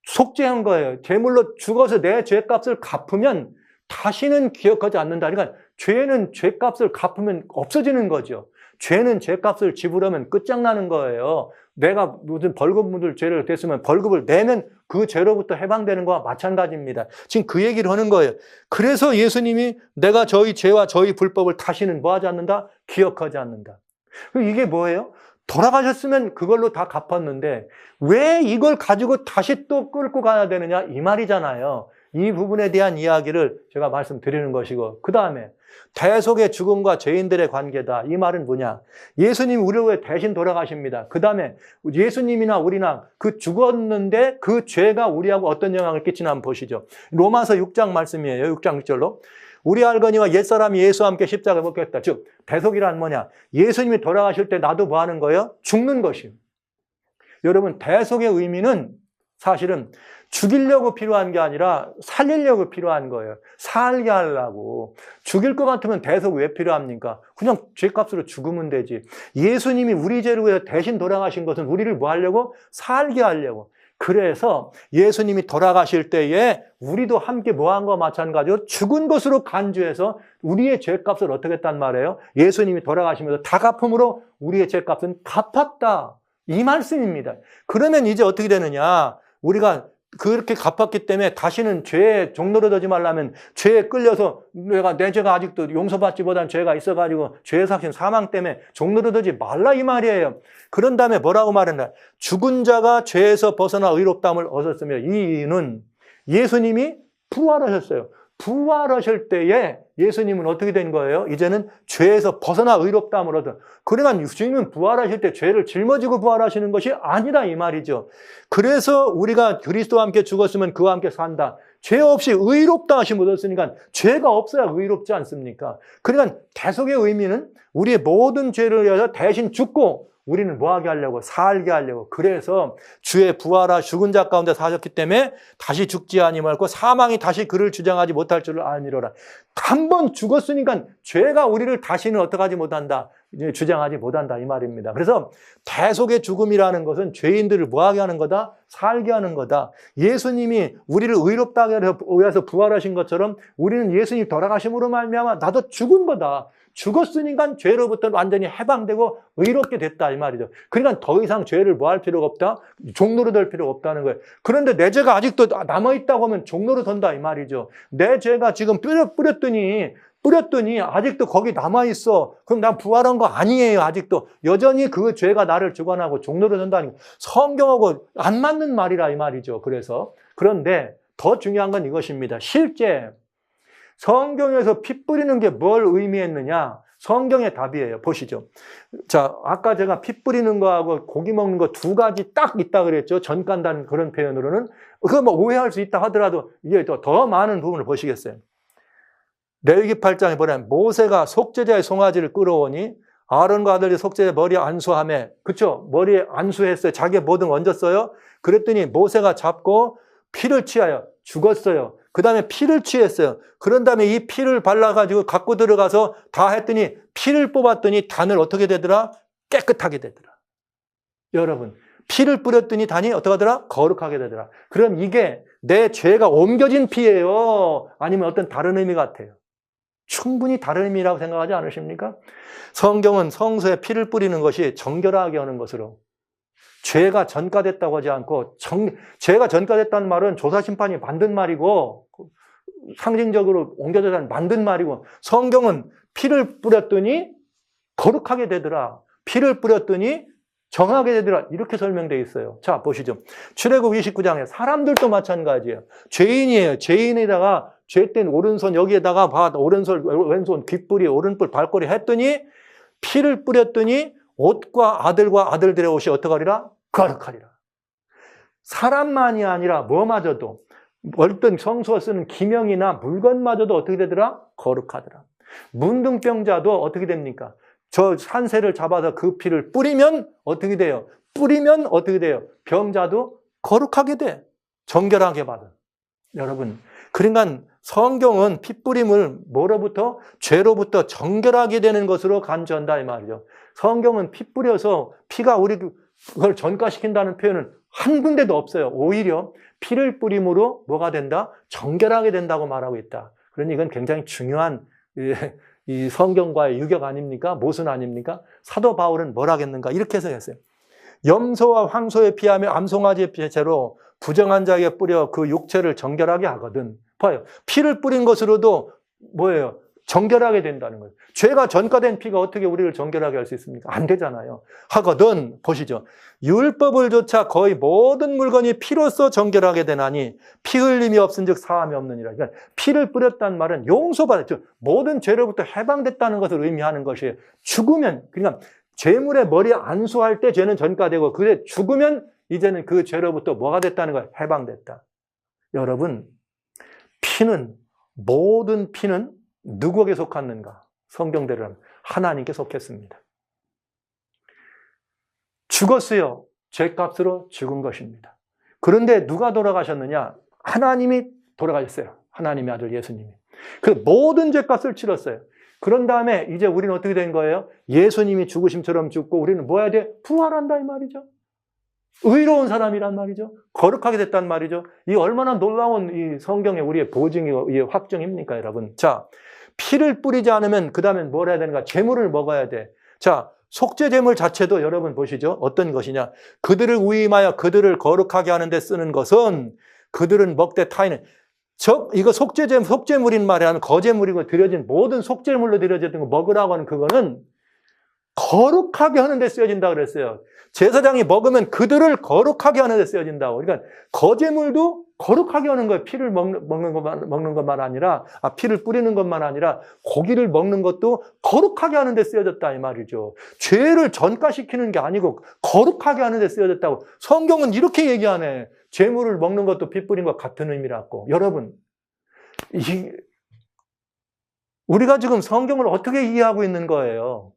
속죄한 거예요. 제물로 죽어서 내 죄값을 갚으면 다시는 기억하지 않는다. 그러니까 죄는 죄값을 갚으면 없어지는 거죠. 죄는 죄값을 지불하면 끝장나는 거예요. 내가 무슨 벌금 묻을 죄를 됐으면 벌금을 내면 그 죄로부터 해방되는 거와 마찬가지입니다. 지금 그 얘기를 하는 거예요. 그래서 예수님이 내가 저희 죄와 저희 불법을 다시는 뭐 하지 않는다? 기억하지 않는다. 이게 뭐예요? 돌아가셨으면 그걸로 다 갚았는데 왜 이걸 가지고 다시 또 끌고 가야 되느냐? 이 말이잖아요. 이 부분에 대한 이야기를 제가 말씀드리는 것이고, 그 다음에 대속의 죽음과 죄인들의 관계다. 이 말은 뭐냐? 예수님이 우리를 위해 대신 돌아가십니다. 그 다음에 예수님이나 우리나 그 죽었는데 그 죄가 우리하고 어떤 영향을 끼치나 한번 보시죠. 로마서 6장 말씀이에요. 6장 6절로. 우리 알거니와 옛사람이 예수와 함께 십자가에 못 박혔다. 즉 대속이란 뭐냐? 예수님이 돌아가실 때 나도 뭐 하는 거예요? 죽는 것이에요. 여러분, 대속의 의미는 사실은 죽이려고 필요한 게 아니라 살리려고 필요한 거예요. 살게 하려고. 죽일 것 같으면 대속 왜 필요합니까? 그냥 죄값으로 죽으면 되지. 예수님이 우리 죄를 위해 대신 돌아가신 것은 우리를 뭐 하려고? 살게 하려고. 그래서 예수님이 돌아가실 때에 우리도 함께 뭐한 거와 마찬가지로 죽은 것으로 간주해서 우리의 죄값을 어떻게 했단 말이에요? 예수님이 돌아가시면서 다 갚음으로 우리의 죄값은 갚았다. 이 말씀입니다. 그러면 이제 어떻게 되느냐? 우리가 그렇게 갚았기 때문에 다시는 죄에 종노릇하지 말라면 죄에 끌려서 내 죄가 아직도 용서받지 못한 죄가 있어가지고 죄의 삭신 사망 때문에 종노릇하지 말라 이 말이에요. 그런 다음에 뭐라고 말했나? 죽은 자가 죄에서 벗어나 의롭다함을 얻었으며, 이 이유는 예수님이 부활하셨어요. 부활하실 때에 예수님은 어떻게 된 거예요? 이제는 죄에서 벗어나 의롭다함을 얻은. 그러면 주님은 부활하실 때 죄를 짊어지고 부활하시는 것이 아니다 이 말이죠. 그래서 우리가 그리스도와 함께 죽었으면 그와 함께 산다. 죄 없이 의롭다 하심을 얻었으니까 죄가 없어야 의롭지 않습니까? 그러니까 대속의 의미는 우리의 모든 죄를 위해서 대신 죽고 우리는 뭐 하게 하려고? 살게 하려고. 그래서 주의 부활하 죽은 자 가운데 사셨기 때문에 다시 죽지 아니하고 사망이 다시 그를 주장하지 못할 줄을 아니로라. 한 번 죽었으니까 죄가 우리를 다시는 어떻게 하지 못한다? 이제 주장하지 못한다 이 말입니다. 그래서 대속의 죽음이라는 것은 죄인들을 뭐 하게 하는 거다? 살게 하는 거다. 예수님이 우리를 의롭다게 해서 부활하신 것처럼 우리는 예수님 돌아가심으로 말미암아 나도 죽은 거다. 죽었으니까 죄로부터 완전히 해방되고 의롭게 됐다 이 말이죠. 그러니까 더 이상 죄를 뭐 할 필요가 없다? 종로로 될 필요가 없다는 거예요. 그런데 내 죄가 아직도 남아있다고 하면 종로로 든다 이 말이죠. 내 죄가 지금 뿌렸더니 아직도 거기 남아있어. 그럼 난 부활한 거 아니에요. 아직도 여전히 그 죄가 나를 주관하고 종로로 든다는 거. 성경하고 안 맞는 말이라 이 말이죠. 그런데 더 중요한 건 이것입니다. 실제 성경에서 피 뿌리는 게 뭘 의미했느냐? 성경의 답이에요. 보시죠. 자, 아까 제가 피 뿌리는 거하고 고기 먹는 거 두 가지 딱 있다 그랬죠. 전간다는 그런 표현으로는. 그거 뭐 오해할 수 있다 하더라도 이게 더 많은 부분을 보시겠어요. 레위기 8장에 보면 모세가 속죄자의 송아지를 끌어오니 아론과 아들이 속죄자 머리에 안수하며, 그쵸? 머리에 안수했어요. 자기의 모든 얹었어요. 그랬더니 모세가 잡고 피를 취하여 죽었어요. 그 다음에 피를 취했어요. 그런 다음에 이 피를 발라가지고 갖고 들어가서 다 했더니 피를 뽑았더니 단을 어떻게 되더라? 깨끗하게 되더라. 여러분, 피를 뿌렸더니 단이 어떻게 하더라? 거룩하게 되더라. 그럼 이게 내 죄가 옮겨진 피예요? 아니면 어떤 다른 의미 같아요? 충분히 다른 의미라고 생각하지 않으십니까? 성경은 성소에 피를 뿌리는 것이 정결하게 하는 것으로, 죄가 전가됐다고 하지 않고, 죄가 전가됐다는 말은 조사심판이 만든 말이고 상징적으로 옮겨져서 만든 말이고, 성경은 피를 뿌렸더니 거룩하게 되더라, 피를 뿌렸더니 정하게 되더라, 이렇게 설명되어 있어요. 자, 보시죠. 출애굽 29장에 사람들도 마찬가지예요. 죄인이에요. 죄인에다가 죄된 오른손 여기에다가 오른손, 왼손, 귓불이, 오른뿔, 발꼬리 했더니 피를 뿌렸더니 옷과 아들들의 옷이 어떻게 하리라? 거룩하리라. 사람만이 아니라 뭐마저도, 어떤 성소에 쓰는 기명이나 물건마저도 어떻게 되더라? 거룩하더라. 문둥병자도 어떻게 됩니까? 저 산새를 잡아서 그 피를 뿌리면 어떻게 돼요? 뿌리면 어떻게 돼요? 병자도 거룩하게 돼. 정결하게 받아. 여러분, 그러니까 성경은 피 뿌림을 뭐로부터? 죄로부터 정결하게 되는 것으로 간주한다 이 말이죠. 성경은 피 뿌려서 피가 그걸 전가시킨다는 표현은 한 군데도 없어요. 오히려 피를 뿌림으로 뭐가 된다? 정결하게 된다고 말하고 있다. 그러니 이건 굉장히 중요한 이 성경과의 유격 아닙니까? 모순 아닙니까? 사도 바울은 뭘 하겠는가? 이렇게 해석했어요. 염소와 황소의 피하며 암송아지의 피채로 부정한 자에게 뿌려 그 육체를 정결하게 하거든. 봐요. 피를 뿌린 것으로도 뭐예요? 정결하게 된다는 거예요. 죄가 전가된 피가 어떻게 우리를 정결하게 할 수 있습니까? 안 되잖아요. 하거든, 보시죠. 율법을 조차 거의 모든 물건이 피로써 정결하게 되나니 피 흘림이 없은즉 사함이 없느니라. 그러니까 피를 뿌렸다는 말은 용서받았죠. 모든 죄로부터 해방됐다는 것을 의미하는 것이에요. 죽으면, 그러니까 죄물에 머리에 안수할 때 죄는 전가되고, 그래 죽으면 이제는 그 죄로부터 뭐가 됐다는 거예요? 해방됐다. 여러분, 모든 피는 누구에게 속했는가? 성경대로는 하나님께 속했습니다. 죽었어요. 죄값으로 죽은 것입니다. 그런데 누가 돌아가셨느냐? 하나님이 돌아가셨어요. 하나님의 아들 예수님이. 그 모든 죄값을 치렀어요. 그런 다음에 이제 우리는 어떻게 된 거예요? 예수님이 죽으심처럼 죽고 우리는 뭐 해야 돼? 부활한다 이 말이죠. 의로운 사람이란 말이죠. 거룩하게 됐단 말이죠. 이 얼마나 놀라운 이 성경의 우리의 보증이고 이 확증입니까, 여러분? 자, 피를 뿌리지 않으면 그 다음엔 뭘 해야 되는가? 제물을 먹어야 돼. 자, 속죄 제물 자체도 여러분 보시죠. 어떤 것이냐? 그들을 위임하여 그들을 거룩하게 하는 데 쓰는 것은 그들은 먹되 타인은 이거 속죄물인 말이 아니라 거제물이고 드려진 모든 속죄물로 드려졌던 거 먹으라고 하는 그거는 거룩하게 하는 데 쓰여진다 그랬어요. 제사장이 먹으면 그들을 거룩하게 하는 데 쓰여진다고. 그러니까 거제물도 거룩하게 하는 거예요. 피를 먹는 것만 아니라, 피를 뿌리는 것만 아니라 고기를 먹는 것도 거룩하게 하는 데 쓰여졌다 이 말이죠. 죄를 전가시키는 게 아니고 거룩하게 하는 데 쓰여졌다고. 성경은 이렇게 얘기하네. 제물을 먹는 것도 피 뿌린 것 같은 의미라고. 여러분, 우리가 지금 성경을 어떻게 이해하고 있는 거예요?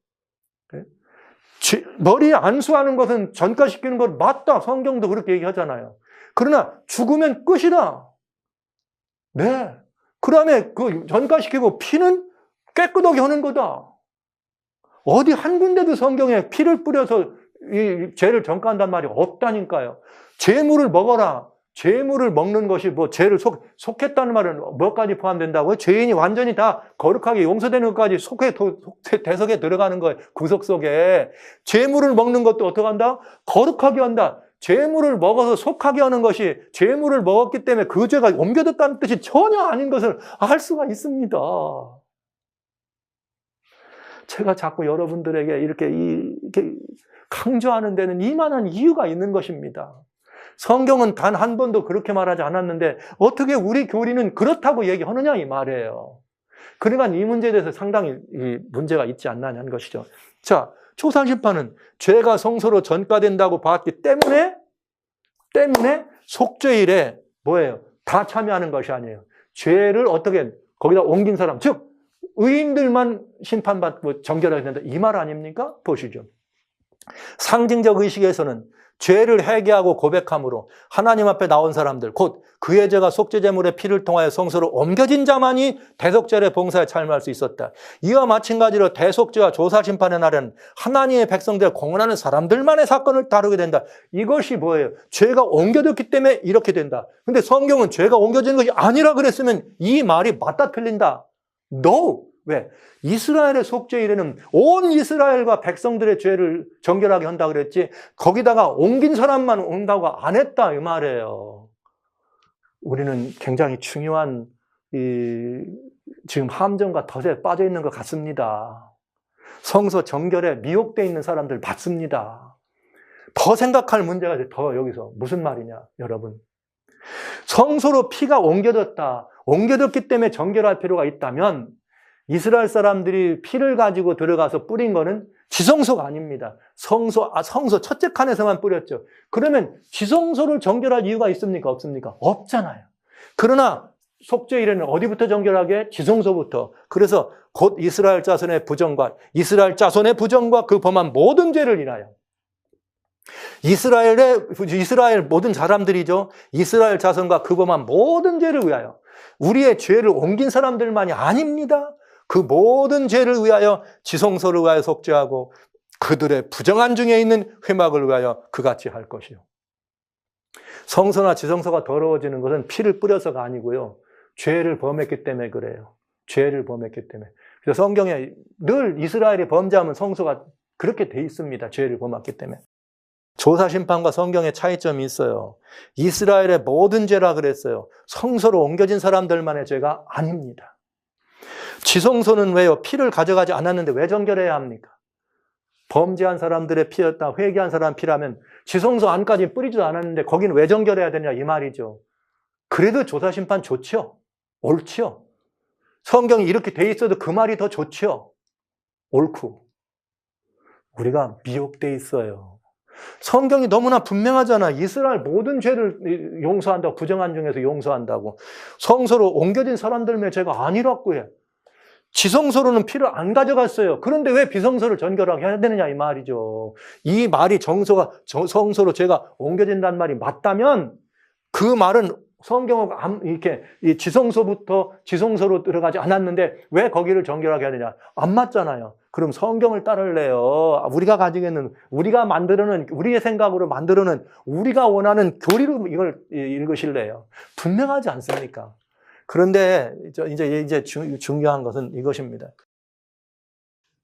머리에 안수하는 것은 전가시키는 것 맞다. 성경도 그렇게 얘기하잖아요. 그러나 죽으면 끝이다. 네. 그 다음에 그 전가시키고 피는 깨끗하게 하는 거다. 어디 한 군데도 성경에 피를 뿌려서 이 죄를 전가한단 말이 없다니까요. 죄물을 먹어라. 죄물을 먹는 것이 뭐 죄를 속했다는 말은 뭐까지 포함된다고요? 죄인이 완전히 다 거룩하게 용서되는 것까지 대속에 들어가는 거예요. 구속 속에. 죄물을 먹는 것도 어떻게 한다? 거룩하게 한다. 죄물을 먹어서 속하게 하는 것이 죄물을 먹었기 때문에 그 죄가 옮겨졌다는 뜻이 전혀 아닌 것을 알 수가 있습니다. 제가 자꾸 여러분들에게 이렇게 강조하는 데는 이만한 이유가 있는 것입니다. 성경은 단 한 번도 그렇게 말하지 않았는데 어떻게 우리 교리는 그렇다고 얘기하느냐 이 말이에요. 그러니까 이 문제에 대해서 상당히 문제가 있지 않느냐는 것이죠. 자, 초상심판은 죄가 성소로 전가된다고 봤기 때문에 속죄일에 뭐예요? 다 참여하는 것이 아니에요. 죄를 어떻게 거기다 옮긴 사람, 즉 의인들만 심판받고 정결하게 된다. 이 말 아닙니까? 보시죠. 상징적 의식에서는 죄를 회개하고 고백함으로 하나님 앞에 나온 사람들, 곧 그의 죄가 속죄제물의 피를 통하여 성소로 옮겨진 자만이 대속죄의 봉사에 참여할 수 있었다. 이와 마찬가지로 대속죄와 조사심판의 날에는 하나님의 백성들 공헌하는 사람들만의 사건을 다루게 된다. 이것이 뭐예요? 죄가 옮겨졌기 때문에 이렇게 된다. 근데 성경은 죄가 옮겨지는 것이 아니라 그랬으면 이 말이 맞다 틀린다. No! 왜? 이스라엘의 속죄일에는 온 이스라엘과 백성들의 죄를 정결하게 한다 그랬지 거기다가 옮긴 사람만 온다고 안 했다 이 말이에요. 우리는 굉장히 중요한 지금 함정과 덫에 빠져 있는 것 같습니다. 성소 정결에 미혹되어 있는 사람들 맞습니다. 더 생각할 문제가 더 여기서 무슨 말이냐 여러분. 성소로 피가 옮겨졌기 때문에 정결할 필요가 있다면 이스라엘 사람들이 피를 가지고 들어가서 뿌린 거는 지성소가 아닙니다. 성소 첫째 칸에서만 뿌렸죠. 그러면 지성소를 정결할 이유가 있습니까? 없습니까? 없잖아요. 그러나 속죄일에는 어디부터 정결하게? 지성소부터. 그래서 곧 이스라엘 자손의 부정과 그 범한 모든 죄를 인하여 이스라엘 모든 사람들이죠. 이스라엘 자손과 그 범한 모든 죄를 위하여 우리의 죄를 옮긴 사람들만이 아닙니다. 그 모든 죄를 위하여 지성소를 위하여 속죄하고 그들의 부정한 중에 있는 회막을 위하여 그같이 할 것이요. 성소나 지성소가 더러워지는 것은 피를 뿌려서가 아니고요. 죄를 범했기 때문에 그래요. 죄를 범했기 때문에. 그래서 성경에 늘 이스라엘이 범죄하면 성소가 그렇게 돼 있습니다. 죄를 범했기 때문에. 조사심판과 성경의 차이점이 있어요. 이스라엘의 모든 죄라 그랬어요. 성소로 옮겨진 사람들만의 죄가 아닙니다. 지성소는 왜요? 피를 가져가지 않았는데 왜 정결해야 합니까? 범죄한 사람들의 피였다, 회개한 사람 피라면 지성소 안까지 뿌리지도 않았는데 거기는 왜 정결해야 되냐 이 말이죠. 그래도 조사심판 좋죠. 옳죠. 성경이 이렇게 돼 있어도 그 말이 더 좋죠. 옳고. 우리가 미혹돼 있어요. 성경이 너무나 분명하잖아. 이스라엘 모든 죄를 용서한다고, 부정한 중에서 용서한다고. 성소로 옮겨진 사람들의 죄가 아니라고 해. 지성소로는 피를 안 가져갔어요. 그런데 왜 비성소를 전결하게 해야 되느냐 이 말이죠. 이 말이 성소로 죄가 옮겨진다는 말이 맞다면 그 말은 성경은 이렇게 지성소부터 지성소로 들어가지 않았는데 왜 거기를 정결하게 해야 되냐? 안 맞잖아요. 그럼 성경을 따를래요. 우리가 가지고 있는, 우리가 만들어낸, 우리의 생각으로 만들어낸, 우리가 원하는 교리로 이걸 읽으실래요? 분명하지 않습니까? 그런데 이제 중요한 것은 이것입니다.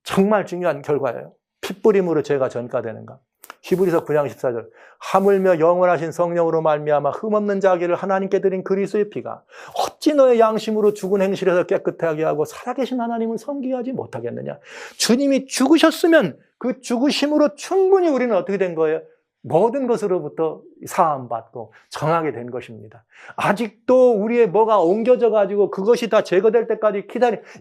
정말 중요한 결과예요. 핏부림으로 죄가 전가되는가? 히브리서 9장 14절. 하물며 영원하신 성령으로 말미암아 흠없는 자기를 하나님께 드린 그리스도의 피가 어찌 너의 양심으로 죽은 행실에서 깨끗하게 하고 살아계신 하나님을 섬기게 하지 못하겠느냐? 주님이 죽으셨으면 그 죽으심으로 충분히 우리는 어떻게 된 거예요? 모든 것으로부터 사함받고 정하게 된 것입니다. 아직도 우리의 뭐가 옮겨져 가지고 그것이 다 제거될 때까지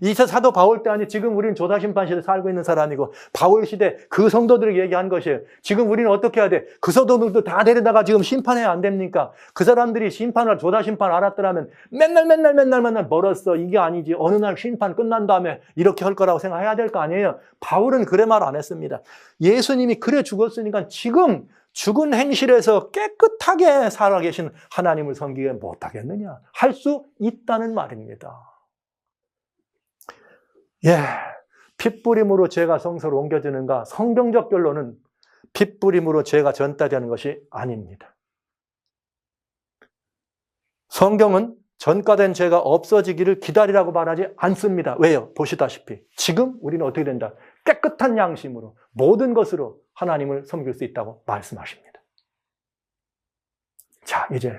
이 사도 바울 때 아니 지금 우리는 조사심판 시대에 살고 있는 사람이고 바울 시대 그 성도들에게 얘기한 것이에요. 지금 우리는 어떻게 해야 돼? 그 성도들도 다 데려다가 지금 심판해야 안 됩니까? 그 사람들이 심판을 조사심판 알았더라면 맨날 멀었어. 이게 아니지. 어느 날 심판 끝난 다음에 이렇게 할 거라고 생각해야 될 거 아니에요. 바울은 그래 말 안 했습니다. 예수님이 그래 죽었으니까 지금 죽은 행실에서 깨끗하게 살아계신 하나님을 섬기게 못하겠느냐? 할 수 있다는 말입니다. 예, 핏부림으로 죄가 성소로 옮겨지는가? 성경적 결론은 핏부림으로 죄가 전달되는 것이 아닙니다. 성경은 전가된 죄가 없어지기를 기다리라고 말하지 않습니다. 왜요? 보시다시피 지금 우리는 어떻게 된다? 깨끗한 양심으로 모든 것으로 하나님을 섬길 수 있다고 말씀하십니다. 자, 이제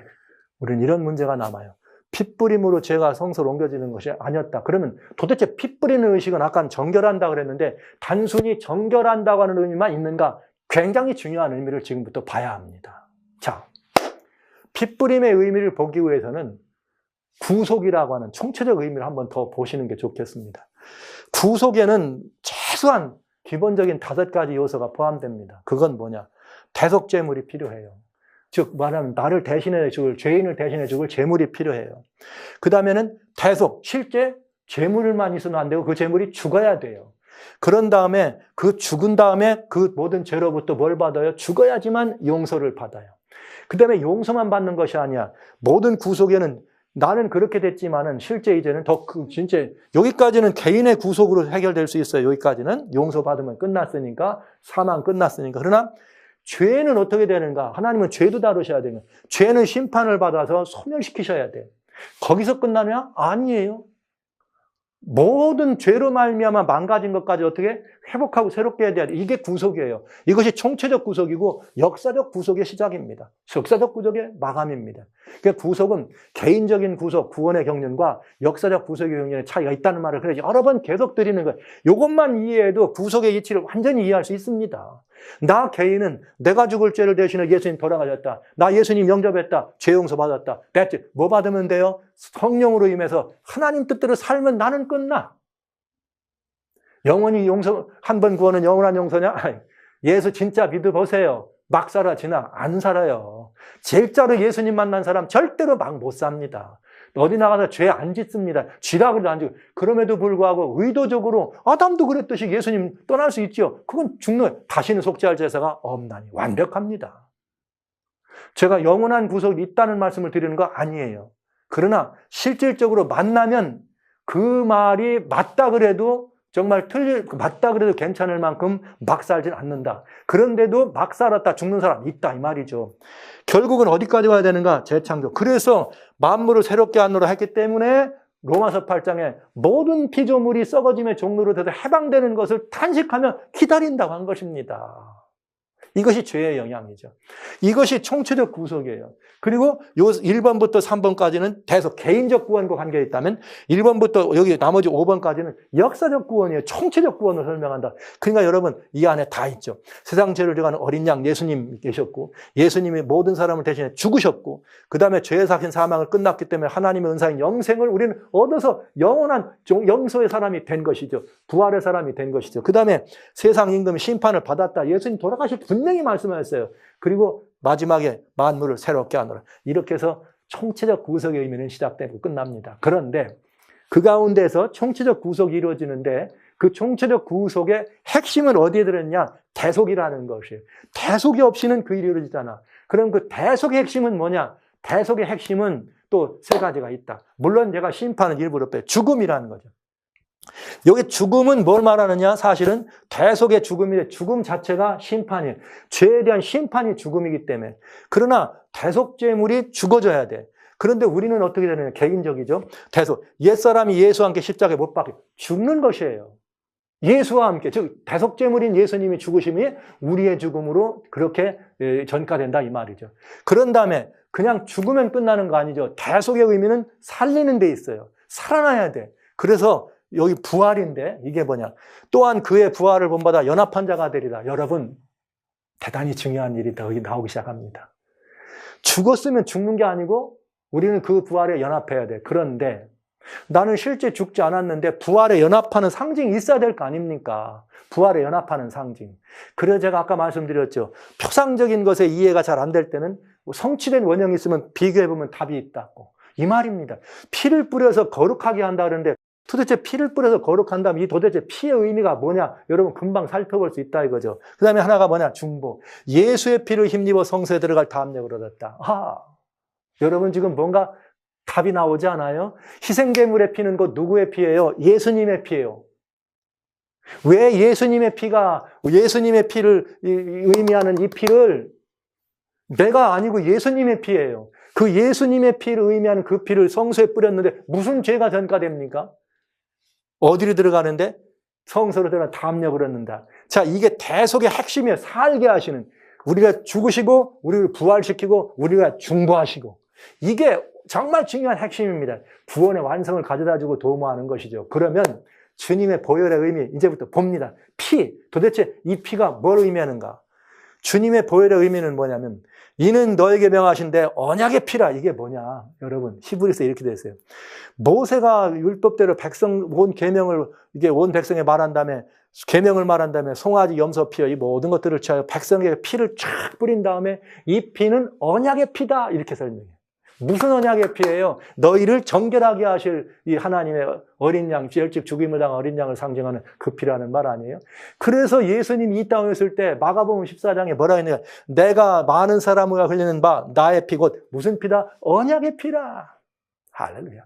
우리는 이런 문제가 남아요. 핏부림으로 죄가 성소로 옮겨지는 것이 아니었다. 그러면 도대체 핏부리는 의식은 아까 정결한다 그랬는데 단순히 정결한다고 하는 의미만 있는가? 굉장히 중요한 의미를 지금부터 봐야 합니다. 자, 핏부림의 의미를 보기 위해서는 구속이라고 하는 총체적 의미를 한번 더 보시는 게 좋겠습니다. 구속에는 최소한 기본적인 5가지 요소가 포함됩니다. 그건 뭐냐? 대속제물이 필요해요. 즉 말하면 나를 대신해 죽을, 죄인을 대신해 죽을 제물이 필요해요. 그 다음에는 대속, 실제 제물만 있으면 안 되고 그 제물이 죽어야 돼요. 그런 다음에 그 죽은 다음에 그 모든 죄로부터 뭘 받아요? 죽어야지만 용서를 받아요. 그 다음에 용서만 받는 것이 아니야. 모든 구속에는 나는 그렇게 됐지만은 실제 이제는 진짜 여기까지는 개인의 구속으로 해결될 수 있어요. 여기까지는 용서받으면 끝났으니까, 사망 끝났으니까. 그러나 죄는 어떻게 되는가? 하나님은 죄도 다루셔야 되는. 죄는 심판을 받아서 소멸시키셔야 돼. 거기서 끝나냐? 아니에요. 모든 죄로 말미암아 망가진 것까지 어떻게 회복하고 새롭게 해야 돼. 이게 구속이에요. 이것이 총체적 구속이고 역사적 구속의 시작입니다. 역사적 구속의 마감입니다. 그러니까 구속은 개인적인 구속, 구원의 경륜과 역사적 구속의 경륜의 차이가 있다는 말을 그래서 여러 번 계속 드리는 거예요. 이것만 이해해도 구속의 이치를 완전히 이해할 수 있습니다. 나 개인은 내가 죽을 죄를 대신해 예수님 돌아가셨다. 나 예수님 영접했다. 죄 용서 받았다. 됐지. 뭐 받으면 돼요? 성령으로 임해서 하나님 뜻대로 살면 나는 끝나. 영원히 용서, 한 번 구원은 영원한 용서냐? 예수 진짜 믿어보세요. 막 살아지나? 안 살아요. 진짜로 예수님 만난 사람 절대로 막 못 삽니다. 어디 나가서 죄 안 짓습니다. 쥐라 그래도 안 지고. 그럼에도 불구하고 의도적으로 아담도 그랬듯이 예수님 떠날 수 있죠. 그건 다시는 속죄할 제사가 없나니 완벽합니다. 제가 영원한 구속이 있다는 말씀을 드리는 거 아니에요. 그러나 실질적으로 만나면 그 말이 맞다 그래도 정말 맞다 그래도 괜찮을 만큼 막 살진 않는다. 그런데도 막 살았다 죽는 사람 있다 이 말이죠. 결국은 어디까지 와야 되는가? 재창조. 그래서 만물을 새롭게 하노라 했기 때문에 로마서 8장에 모든 피조물이 썩어짐의 종로로 돼서 해방되는 것을 탄식하며 기다린다고 한 것입니다. 이것이 죄의 영향이죠. 이것이 총체적 구속이에요. 그리고 요 1번부터 3번까지는 대속, 개인적 구원과 관계가 있다면 1번부터 여기 나머지 5번까지는 역사적 구원이에요. 총체적 구원을 설명한다. 그러니까 여러분 이 안에 다 있죠. 세상 죄를 져가는 어린 양 예수님 계셨고 예수님이 모든 사람을 대신해 죽으셨고 그 다음에 죄의 삭힌 사망을 끝났기 때문에 하나님의 은사인 영생을 우리는 얻어서 영원한 영소의 사람이 된 것이죠. 부활의 사람이 된 것이죠. 그 다음에 세상 임금 심판을 받았다. 예수님 돌아가실 분명히 말씀하셨어요. 그리고 마지막에 만물을 새롭게 하노라. 이렇게 해서 총체적 구속의 의미는 시작되고 끝납니다. 그런데 그 가운데서 총체적 구속이 이루어지는데 그 총체적 구속의 핵심은 어디에 들었냐? 대속이라는 것이에요. 대속이 없이는 그 일이 이루어지잖아. 그럼 그 대속의 핵심은 뭐냐? 대속의 핵심은 또 3가지가 있다. 물론 제가 심판은 일부러 빼요. 죽음이라는 거죠. 여기 죽음은 뭘 말하느냐? 사실은 대속의 죽음인데 죽음 자체가 심판이에요. 죄에 대한 심판이 죽음이기 때문에. 그러나 대속죄물이 죽어져야 돼. 그런데 우리는 어떻게 되느냐? 개인적이죠. 대속. 옛사람이 예수와 함께 십자가에 못 박혀 죽는 것이에요. 예수와 함께, 즉 대속죄물인 예수님이 죽으심이 우리의 죽음으로 그렇게 전가된다 이 말이죠. 그런 다음에 그냥 죽으면 끝나는 거 아니죠. 대속의 의미는 살리는 데 있어요. 살아나야 돼. 그래서 여기 부활인데 이게 뭐냐? 또한 그의 부활을 본받아 연합한 자가 되리라. 여러분 대단히 중요한 일이 여기 나오기 시작합니다. 죽었으면 죽는 게 아니고 우리는 그 부활에 연합해야 돼. 그런데 나는 실제 죽지 않았는데 부활에 연합하는 상징이 있어야 될 거 아닙니까? 부활에 연합하는 상징. 그래서 제가 아까 말씀드렸죠. 표상적인 것에 이해가 잘 안 될 때는 성취된 원형이 있으면 비교해보면 답이 있다고. 이 말입니다. 피를 뿌려서 거룩하게 한다 그러는데 도대체 피를 뿌려서 거룩한다면 이 도대체 피의 의미가 뭐냐? 여러분 금방 살펴볼 수 있다 이거죠. 그 다음에 하나가 뭐냐? 중보. 예수의 피를 힘입어 성소에 들어갈 다함력을 얻었다. 여러분 지금 뭔가 답이 나오지 않아요? 희생제물의 피는 곧 누구의 피예요? 예수님의 피예요. 왜 예수님의 피를 의미하는 이 피를 내가 아니고 예수님의 피예요. 그 예수님의 피를 의미하는 그 피를 성소에 뿌렸는데 무슨 죄가 전가됩니까? 어디로 들어가는데? 성소로 들어가 담력을 얻는다. 자, 이게 대속의 핵심이에요. 살게 하시는. 우리가 죽으시고 우리를 부활시키고 우리가 중보하시고. 이게 정말 중요한 핵심입니다. 구원의 완성을 가져다주고 도모하는 것이죠. 그러면 주님의 보혈의 의미 이제부터 봅니다. 피, 도대체 이 피가 뭘 의미하는가? 주님의 보혈의 의미는 뭐냐면 이는 너에게 명하신데 언약의 피라. 이게 뭐냐? 여러분 히브리서 이렇게 돼 있어요. 모세가 율법대로 백성 온 계명을 이게 온 백성에 말한 다음에 계명을 말한 다음에 송아지 염소 피여 이 모든 것들을 취하여 백성에게 피를 쫙 뿌린 다음에 이 피는 언약의 피다 이렇게 설명해요. 무슨 언약의 피예요? 너희를 정결하게 하실 이 하나님의 어린 양, 일찍 죽임을 당한 어린 양을 상징하는 그 피라는 말 아니에요? 그래서 예수님이 이 땅에 있을 때 마가복음 14장에 뭐라 했느냐? 내가 많은 사람과 흘리는 바 나의 피 곧 무슨 피다? 언약의 피라. 할렐루야.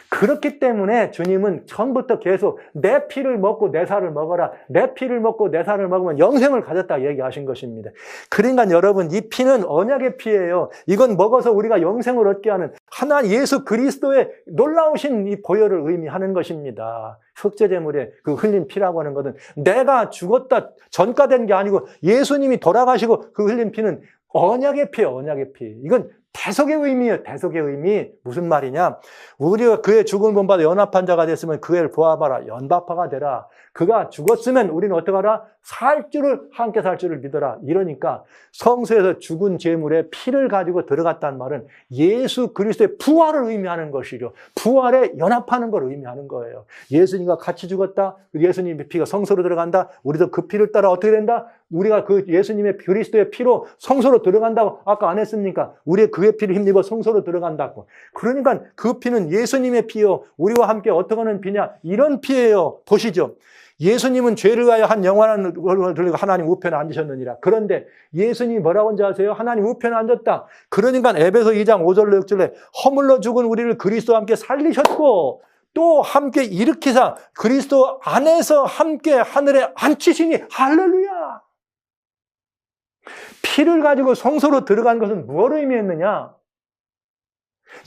그렇기 때문에 주님은 처음부터 계속 내 피를 먹고 내 살을 먹어라. 내 피를 먹고 내 살을 먹으면 영생을 가졌다 얘기하신 것입니다. 그러니까 여러분 이 피는 언약의 피예요. 이건 먹어서 우리가 영생을 얻게 하는 하나님 예수 그리스도의 놀라우신 이 보혈을 의미하는 것입니다. 속죄제물의 그 흘린 피라고 하는 것은 내가 죽었다 전가된 게 아니고 예수님이 돌아가시고 그 흘린 피는 언약의 피예요. 언약의 피. 이건 대속의 의미예요. 대속의 의미. 무슨 말이냐? 우리가 그의 죽은 본받아 연합한 자가 됐으면 그 애를 보아봐라. 연합파가 되라. 그가 죽었으면 우리는 어떡하라? 함께 살 줄을 믿어라. 이러니까 성소에서 죽은 제물에 피를 가지고 들어갔다는 말은 예수 그리스도의 부활을 의미하는 것이죠. 부활에 연합하는 걸 의미하는 거예요. 예수님과 같이 죽었다. 예수님의 피가 성소로 들어간다. 우리도 그 피를 따라 어떻게 된다? 우리가 그 예수님의 그리스도의 피로 성소로 들어간다고 아까 안 했습니까? 우리의 그의 피를 힘입어 성소로 들어간다고. 그러니까 그 피는 예수님의 피요. 우리와 함께 어떻게 하는 피냐? 이런 피예요. 보시죠. 예수님은 죄를 위하여 한 영원한 얼굴을 들고 하나님 우편에 앉으셨느니라. 그런데 예수님이 뭐라고 한지 아세요? 하나님 우편에 앉았다. 그러니까 에베소 2장 5절로 6절에 허물러 죽은 우리를 그리스도와 함께 살리셨고 또 함께 일으키사 그리스도 안에서 함께 하늘에 앉히시니 할렐루야. 피를 가지고 성소로 들어간 것은 무엇을 의미했느냐?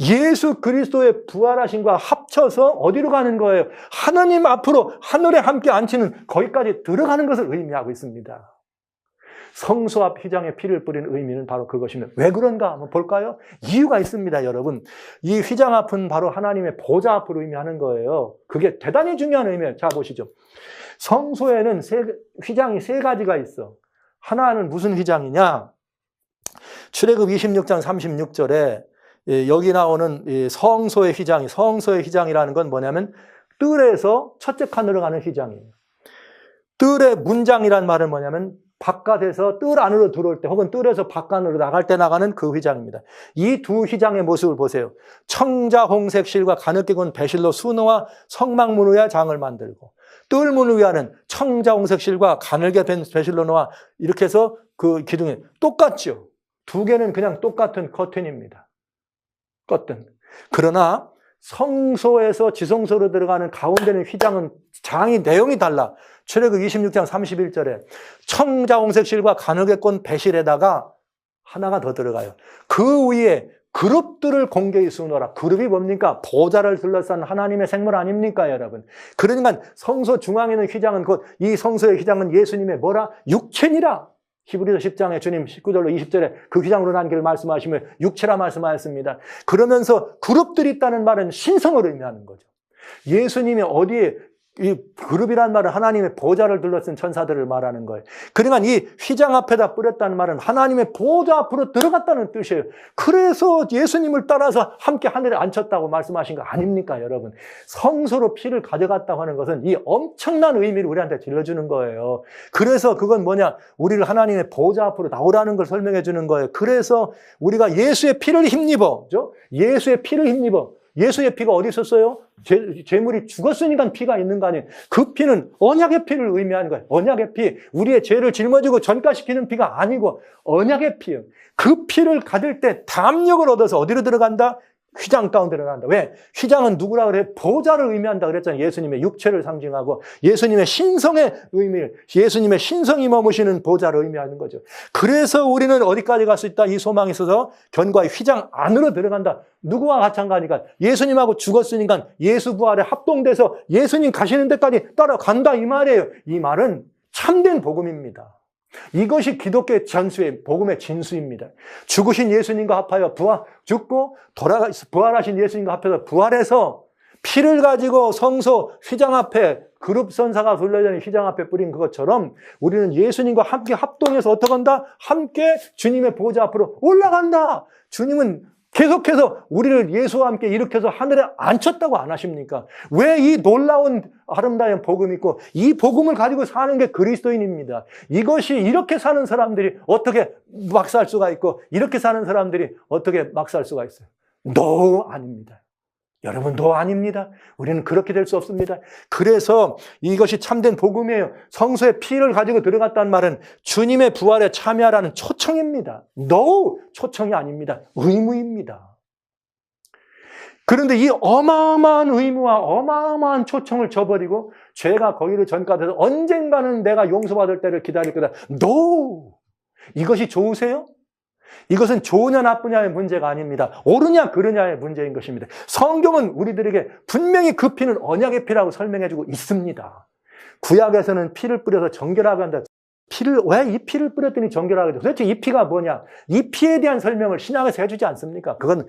예수 그리스도의 부활하심과 합쳐서 어디로 가는 거예요? 하나님 앞으로 하늘에 함께 앉히는 거기까지 들어가는 것을 의미하고 있습니다. 성소 앞 휘장에 피를 뿌리는 의미는 바로 그것입니다. 왜 그런가 한번 볼까요? 이유가 있습니다, 여러분. 이 휘장 앞은 바로 하나님의 보좌 앞을 의미하는 거예요. 그게 대단히 중요한 의미예요. 자, 보시죠. 성소에는 휘장이 세 가지가 있어. 하나는 무슨 휘장이냐? 출애굽 26장 36절에 여기 나오는 성소의 휘장이라는 건 뭐냐면 뜰에서 첫째 칸으로 가는 휘장이에요. 뜰의 문장이란 말은 뭐냐면 바깥에서 뜰 안으로 들어올 때 혹은 뜰에서 바깥으로 나갈 때 나가는 그 휘장입니다. 이 두 휘장의 모습을 보세요. 청자 홍색 실과 가늘게 군 배실로 수놓아 성막문 위에 장을 만들고 뜰문 위에는 청자 홍색 실과 가늘게 된 배실로 놓아 이렇게 해서 그 기둥이 똑같죠. 두 개는 그냥 똑같은 커튼입니다. 그러나 성소에서 지성소로 들어가는 가운데는 휘장은 장이 내용이 달라. 출애굽 26장 31절에 청자홍색 실과 가늘게 꼰 배실에다가 하나가 더 들어가요. 그 위에 그룹들을 공개히 수놓아라. 그룹이 뭡니까? 보좌를 둘러싼 하나님의 생물 아닙니까, 여러분? 그러니까 성소 중앙에 있는 휘장은 곧 이 성소의 휘장은 예수님의 뭐라? 육체니라. 히브리서 10장에 주님 19절로 20절에 그 휘장으로 난 길을 말씀하시며 육체라 말씀하였습니다. 그러면서 그룹들이 있다는 말은 신성을 의미하는 거죠. 예수님이 어디에 이 그룹이란 말은 하나님의 보좌를 둘러쓴 천사들을 말하는 거예요. 그러니까 이 휘장 앞에다 뿌렸다는 말은 하나님의 보좌 앞으로 들어갔다는 뜻이에요. 그래서 예수님을 따라서 함께 하늘에 앉혔다고 말씀하신 거 아닙니까, 여러분? 성소로 피를 가져갔다고 하는 것은 이 엄청난 의미를 우리한테 질러주는 거예요. 그래서 그건 뭐냐? 우리를 하나님의 보좌 앞으로 나오라는 걸 설명해 주는 거예요. 그래서 우리가 예수의 피를 힘입어, 그죠? 예수의 피를 힘입어. 예수의 피가 어디 있었어요? 죄물이 죽었으니까 피가 있는 거 아니에요. 그 피는 언약의 피를 의미하는 거예요. 언약의 피. 우리의 죄를 짊어지고 전가시키는 피가 아니고 언약의 피예요. 그 피를 가질 때 담력을 얻어서 어디로 들어간다? 휘장 가운데 들어간다. 왜? 휘장은 누구라 그래? 보좌를 의미한다 그랬잖아요. 예수님의 육체를 상징하고 예수님의 신성의 의미를, 예수님의 신성이 머무시는 보좌를 의미하는 거죠. 그래서 우리는 어디까지 갈 수 있다? 이 소망이 있어서 견고하게 휘장 안으로 들어간다. 누구와 마찬가지니까 예수님하고 죽었으니까 예수 부활에 합동돼서 예수님 가시는 데까지 따라간다 이 말이에요. 이 말은 참된 복음입니다. 이것이 기독교의 전수의 복음의 진수입니다. 죽으신 예수님과 합하여 죽고 부활하신 예수님과 합해서 부활해서 피를 가지고 성소 휘장 앞에 그룹 선사가 둘러있는 휘장 앞에 뿌린 그것처럼 우리는 예수님과 함께 합동해서 어떻게 한다? 함께 주님의 보좌 앞으로 올라간다. 주님은 계속해서 우리를 예수와 함께 일으켜서 하늘에 앉혔다고 안 하십니까? 왜 이 놀라운 아름다운 복음이 있고 이 복음을 가지고 사는 게 그리스도인입니다. 이것이 이렇게 사는 사람들이 어떻게 막 살 수가 있고 이렇게 사는 사람들이 어떻게 막 살 수가 있어요? No, 아닙니다. 여러분, no, 아닙니다. 우리는 그렇게 될 수 없습니다. 그래서 이것이 참된 복음이에요. 성소에 피를 가지고 들어갔다는 말은 주님의 부활에 참여하라는 초청입니다. No, 초청이 아닙니다. 의무입니다. 그런데 이 어마어마한 의무와 어마어마한 초청을 저버리고 죄가 거기를 전가돼서 언젠가는 내가 용서받을 때를 기다릴 거다. No! 이것이 좋으세요? 이것은 좋으냐 나쁘냐의 문제가 아닙니다. 옳으냐 그르냐의 문제인 것입니다. 성경은 우리들에게 분명히 그 피는 언약의 피라고 설명해주고 있습니다. 구약에서는 피를 뿌려서 정결하게 한다. 왜 이 피를 뿌렸더니 정결하게 돼? 도대체 이 피가 뭐냐? 이 피에 대한 설명을 신약에서 해주지 않습니까? 그건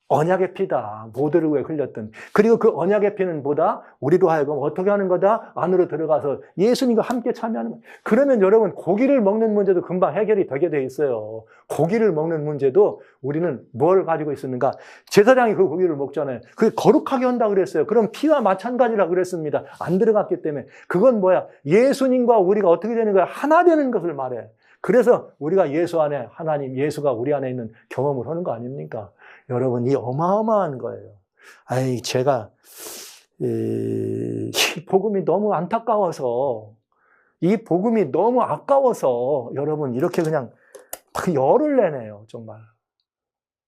언약의 피다. 모두를 위해 흘렸던. 그리고 그 언약의 피는 뭐다? 우리로 하여금 어떻게 하는 거다? 안으로 들어가서 예수님과 함께 참여하는 거다. 그러면 여러분 고기를 먹는 문제도 금방 해결이 되게 돼 있어요. 고기를 먹는 문제도 우리는 뭘 가지고 있었는가? 제사장이 그 고기를 먹잖아요. 그게 거룩하게 한다 그랬어요. 그럼 피와 마찬가지라 그랬습니다. 안 들어갔기 때문에. 그건 뭐야? 예수님과 우리가 어떻게 되는 거야? 하나 되는 것을 말해. 그래서 우리가 예수 안에 하나님, 예수가 우리 안에 있는 경험을 하는 거 아닙니까? 여러분, 이 어마어마한 거예요. 제가 이 복음이 너무 안타까워서, 이 복음이 너무 아까워서 여러분 이렇게 그냥 열을 내네요, 정말.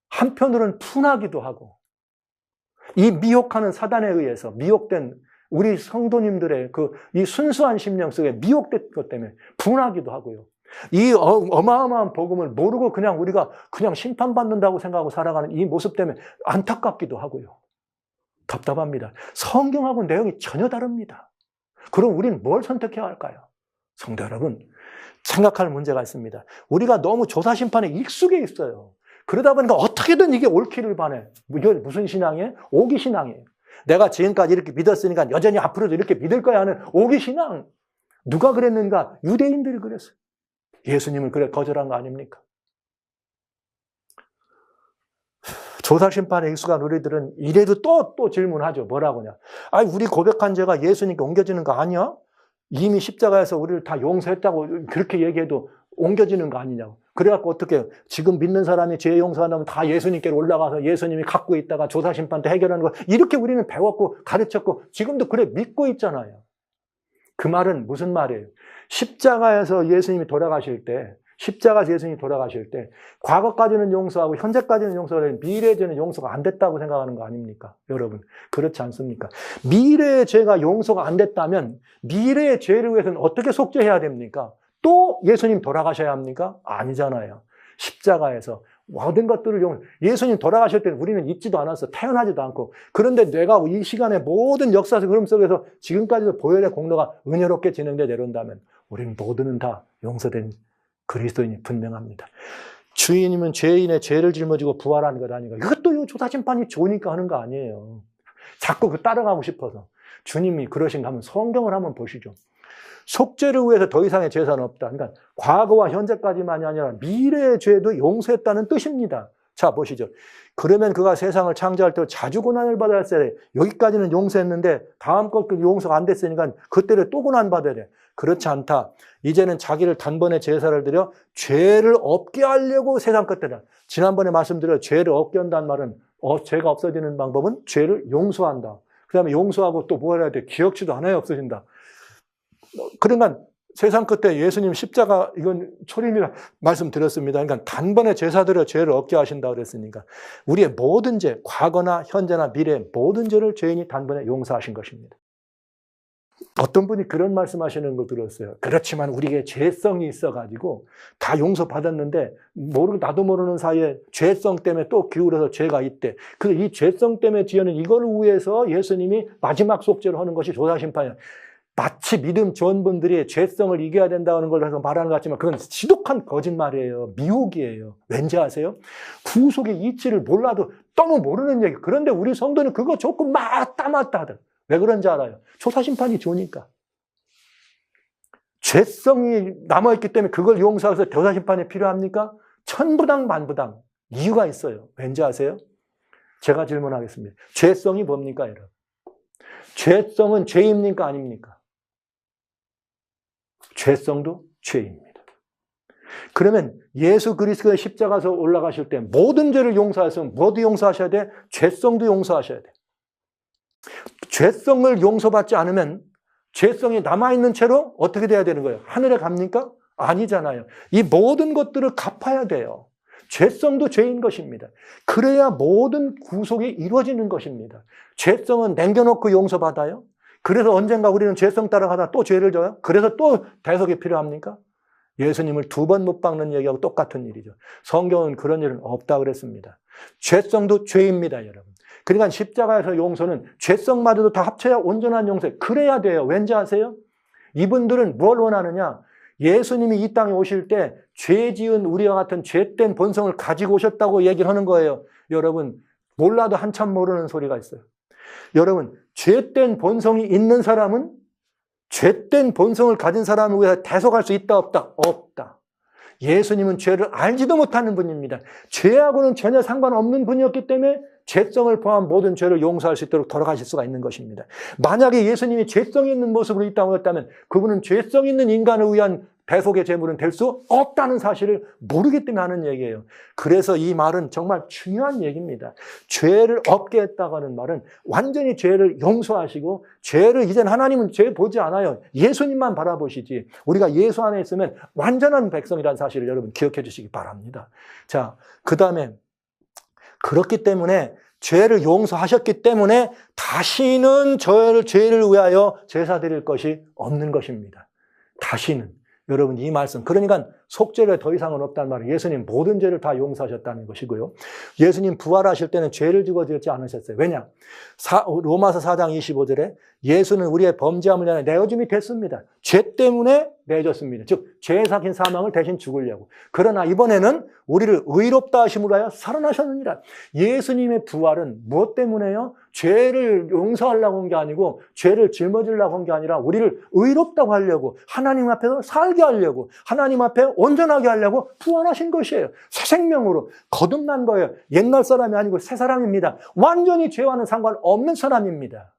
한편으로는 분하기도 하고, 이 미혹하는 사단에 의해서 미혹된 우리 성도님들의 이 순수한 심령 속에 미혹된 것 때문에 분하기도 하고요. 이 어마어마한 복음을 모르고 그냥 우리가 그냥 심판받는다고 생각하고 살아가는 이 모습 때문에 안타깝기도 하고요. 답답합니다. 성경하고 내용이 전혀 다릅니다. 그럼 우리는 뭘 선택해야 할까요? 성도 여러분, 생각할 문제가 있습니다. 우리가 너무 조사심판에 익숙해 있어요. 그러다 보니까 어떻게든 이게 옳기를 바래. 이게 무슨 신앙이에요? 오기신앙이에요. 내가 지금까지 이렇게 믿었으니까 여전히 앞으로도 이렇게 믿을 거야 하는 오기신앙. 누가 그랬는가? 유대인들이 그랬어요. 예수님을 그래 거절한 거 아닙니까? 조사심판에 익숙한 우리들은 이래도 또 질문하죠. 뭐라고냐? 우리 고백한 죄가 예수님께 옮겨지는 거 아니야? 이미 십자가에서 우리를 다 용서했다고 그렇게 얘기해도 옮겨지는 거 아니냐고. 그래갖고 어떻게 지금 믿는 사람이 죄 용서한다면 다 예수님께로 올라가서 예수님이 갖고 있다가 조사심판 때 해결하는 거 이렇게 우리는 배웠고 가르쳤고 지금도 그래 믿고 있잖아요. 그 말은 무슨 말이에요? 십자가에서 예수님이 돌아가실 때 과거까지는 용서하고 현재까지는 용서하고 미래의 죄는 용서가 안 됐다고 생각하는 거 아닙니까? 여러분, 그렇지 않습니까? 미래의 죄가 용서가 안 됐다면 미래의 죄를 위해서는 어떻게 속죄해야 됩니까? 또 예수님 돌아가셔야 합니까? 아니잖아요. 십자가에서 모든 것들을 예수님 돌아가실 때는 우리는 잊지도 않았어. 태어나지도 않고. 그런데 내가 이 시간에 모든 역사적 흐름 속에서 지금까지도 보혈의 공로가 은혜롭게 진행되어 내려온다면 우리는 모두는 다 용서된 그리스도인이 분명합니다. 주인님은 죄인의 죄를 짊어지고 부활하는 것 아닌가. 이것도 조사심판이 좋으니까 하는 거 아니에요. 자꾸 따라가고 싶어서. 주님이 그러신가 하면 성경을 한번 보시죠. 속죄를 위해서 더 이상의 제사는 없다. 그러니까 과거와 현재까지만이 아니라 미래의 죄도 용서했다는 뜻입니다. 자, 보시죠. 그러면 그가 세상을 창조할 때 자주 고난을 받아야 돼. 여기까지는 용서했는데 다음 것 용서가 안 됐으니까 그때를 또 고난받아야 돼. 그렇지 않다. 이제는 자기를 단번에 제사를 드려 죄를 없게 하려고 세상 끝에다. 지난번에 말씀드려 죄를 없게 한다는 말은 죄가 없어지는 방법은 죄를 용서한다. 그 다음에 용서하고 또 뭐 해야 돼? 기억지도 않아야 없어진다. 그러니까 세상 끝에 예수님 십자가, 이건 초림이라 말씀드렸습니다. 그러니까 단번에 제사 드려 죄를 없게 하신다 그랬으니까 우리의 모든 죄, 과거나 현재나 미래의 모든 죄를 죄인이 단번에 용서하신 것입니다. 어떤 분이 그런 말씀하시는 걸 들었어요. 그렇지만 우리에게 죄성이 있어가지고 다 용서받았는데 나도 모르는 사이에 죄성 때문에 또 기울어서 죄가 있대. 그래서 이 죄성 때문에 지어는 이걸 위해서 예수님이 마지막 속죄를 하는 것이 조사심판이야. 마치 믿음 좋은 분들이 죄성을 이겨야 된다는 걸 해서 말하는 것 같지만 그건 지독한 거짓말이에요. 미혹이에요. 왠지 아세요? 구속의 이치를 몰라도 너무 모르는 얘기. 그런데 우리 성도는 그거 조금 맞다 하다. 왜 그런지 알아요? 조사심판이 좋으니까. 죄성이 남아있기 때문에 그걸 용서해서 조사심판이 필요합니까? 천부당 만부당. 이유가 있어요. 왠지 아세요? 제가 질문하겠습니다. 죄성이 뭡니까, 여러분? 죄성은 죄입니까, 아닙니까? 죄성도 죄입니다. 그러면 예수 그리스도의 십자가에서 올라가실 때 모든 죄를 용서하셨으면 뭐도 용서하셔야 돼? 죄성도 용서하셔야 돼. 죄성을 용서받지 않으면 죄성이 남아있는 채로 어떻게 돼야 되는 거예요? 하늘에 갑니까? 아니잖아요. 이 모든 것들을 갚아야 돼요. 죄성도 죄인 것입니다. 그래야 모든 구속이 이루어지는 것입니다. 죄성은 남겨놓고 용서받아요? 그래서 언젠가 우리는 죄성 따라가다 또 죄를 져요? 그래서 또 대속이 필요합니까? 예수님을 2번 못 박는 얘기하고 똑같은 일이죠. 성경은 그런 일은 없다 그랬습니다. 죄성도 죄입니다, 여러분. 그러니까 십자가에서 용서는 죄성마저도 다 합쳐야 온전한 용서. 그래야 돼요. 왠지 아세요? 이분들은 뭘 원하느냐? 예수님이 이 땅에 오실 때 죄 지은 우리와 같은 죄된 본성을 가지고 오셨다고 얘기를 하는 거예요. 여러분, 몰라도 한참 모르는 소리가 있어요. 여러분, 죄된 본성이 있는 사람은 죄된 본성을 가진 사람을 위해서 대속할 수 있다, 없다? 없다. 예수님은 죄를 알지도 못하는 분입니다. 죄하고는 전혀 상관없는 분이었기 때문에 죄성을 포함한 모든 죄를 용서할 수 있도록 돌아가실 수가 있는 것입니다. 만약에 예수님이 죄성이 있는 모습으로 이 땅에 왔다면 그분은 죄성 있는 인간을 위한 대속의 제물은 될 수 없다는 사실을 모르기 때문에 하는 얘기예요. 그래서 이 말은 정말 중요한 얘기입니다. 죄를 없게 했다고 하는 말은 완전히 죄를 용서하시고 죄를 이제는 하나님은 죄 보지 않아요. 예수님만 바라보시지. 우리가 예수 안에 있으면 완전한 백성이라는 사실을 여러분 기억해 주시기 바랍니다. 자, 그 다음에 그렇기 때문에 죄를 용서하셨기 때문에 다시는 죄를 위하여 제사 드릴 것이 없는 것입니다. 다시는. 여러분 이 말씀, 그러니까 속죄가 더 이상은 없다는 말은 예수님 모든 죄를 다 용서하셨다는 것이고요. 예수님 부활하실 때는 죄를 지고 지었지 않으셨어요. 왜냐? 로마서 4장 25절에 예수는 우리의 범죄함을 위하여 내어줌이 됐습니다. 죄 때문에 내줬습니다. 즉 죄에 삭힌 사망을 대신 죽으려고. 그러나 이번에는 우리를 의롭다 하심으로 하여 살아나셨느니라. 예수님의 부활은 무엇 때문에요? 죄를 용서하려고 한 게 아니고 죄를 짊어지려고 한 게 아니라 우리를 의롭다고 하려고, 하나님 앞에서 살게 하려고, 하나님 앞에 온전하게 하려고 부활하신 것이에요. 새 생명으로 거듭난 거예요. 옛날 사람이 아니고 새 사람입니다. 완전히 죄와는 상관없는 사람입니다.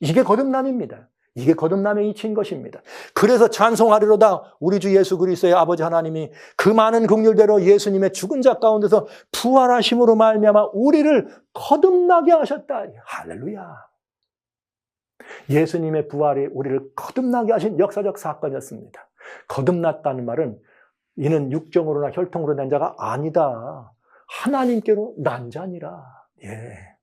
이게 거듭남입니다. 이게 거듭남의 이치인 것입니다. 그래서 찬송하리로다. 우리 주 예수 그리스도의 아버지 하나님이 그 많은 긍휼대로 예수님의 죽은 자 가운데서 부활하심으로 말미암아 우리를 거듭나게 하셨다. 할렐루야. 예수님의 부활이 우리를 거듭나게 하신 역사적 사건이었습니다. 거듭났다는 말은 이는 육정으로나 혈통으로 난 자가 아니다. 하나님께로 난 자니라. 예.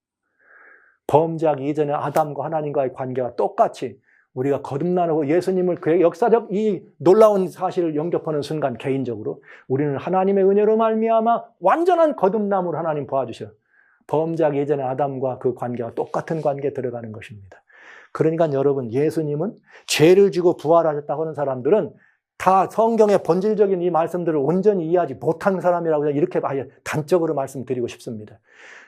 범죄하기 이전에 아담과 하나님과의 관계가 똑같이 우리가 거듭나고 예수님을 그의 역사적 이 놀라운 사실을 영접하는 순간 개인적으로 우리는 하나님의 은혜로 말미암아 완전한 거듭남으로 하나님 도와주셔. 범죄하기 이전에 아담과 그 관계가 똑같은 관계에 들어가는 것입니다. 그러니까 여러분, 예수님은 죄를 지고 부활하셨다고 하는 사람들은 다 성경의 본질적인 이 말씀들을 온전히 이해하지 못한 사람이라고 이렇게 아예 단적으로 말씀드리고 싶습니다.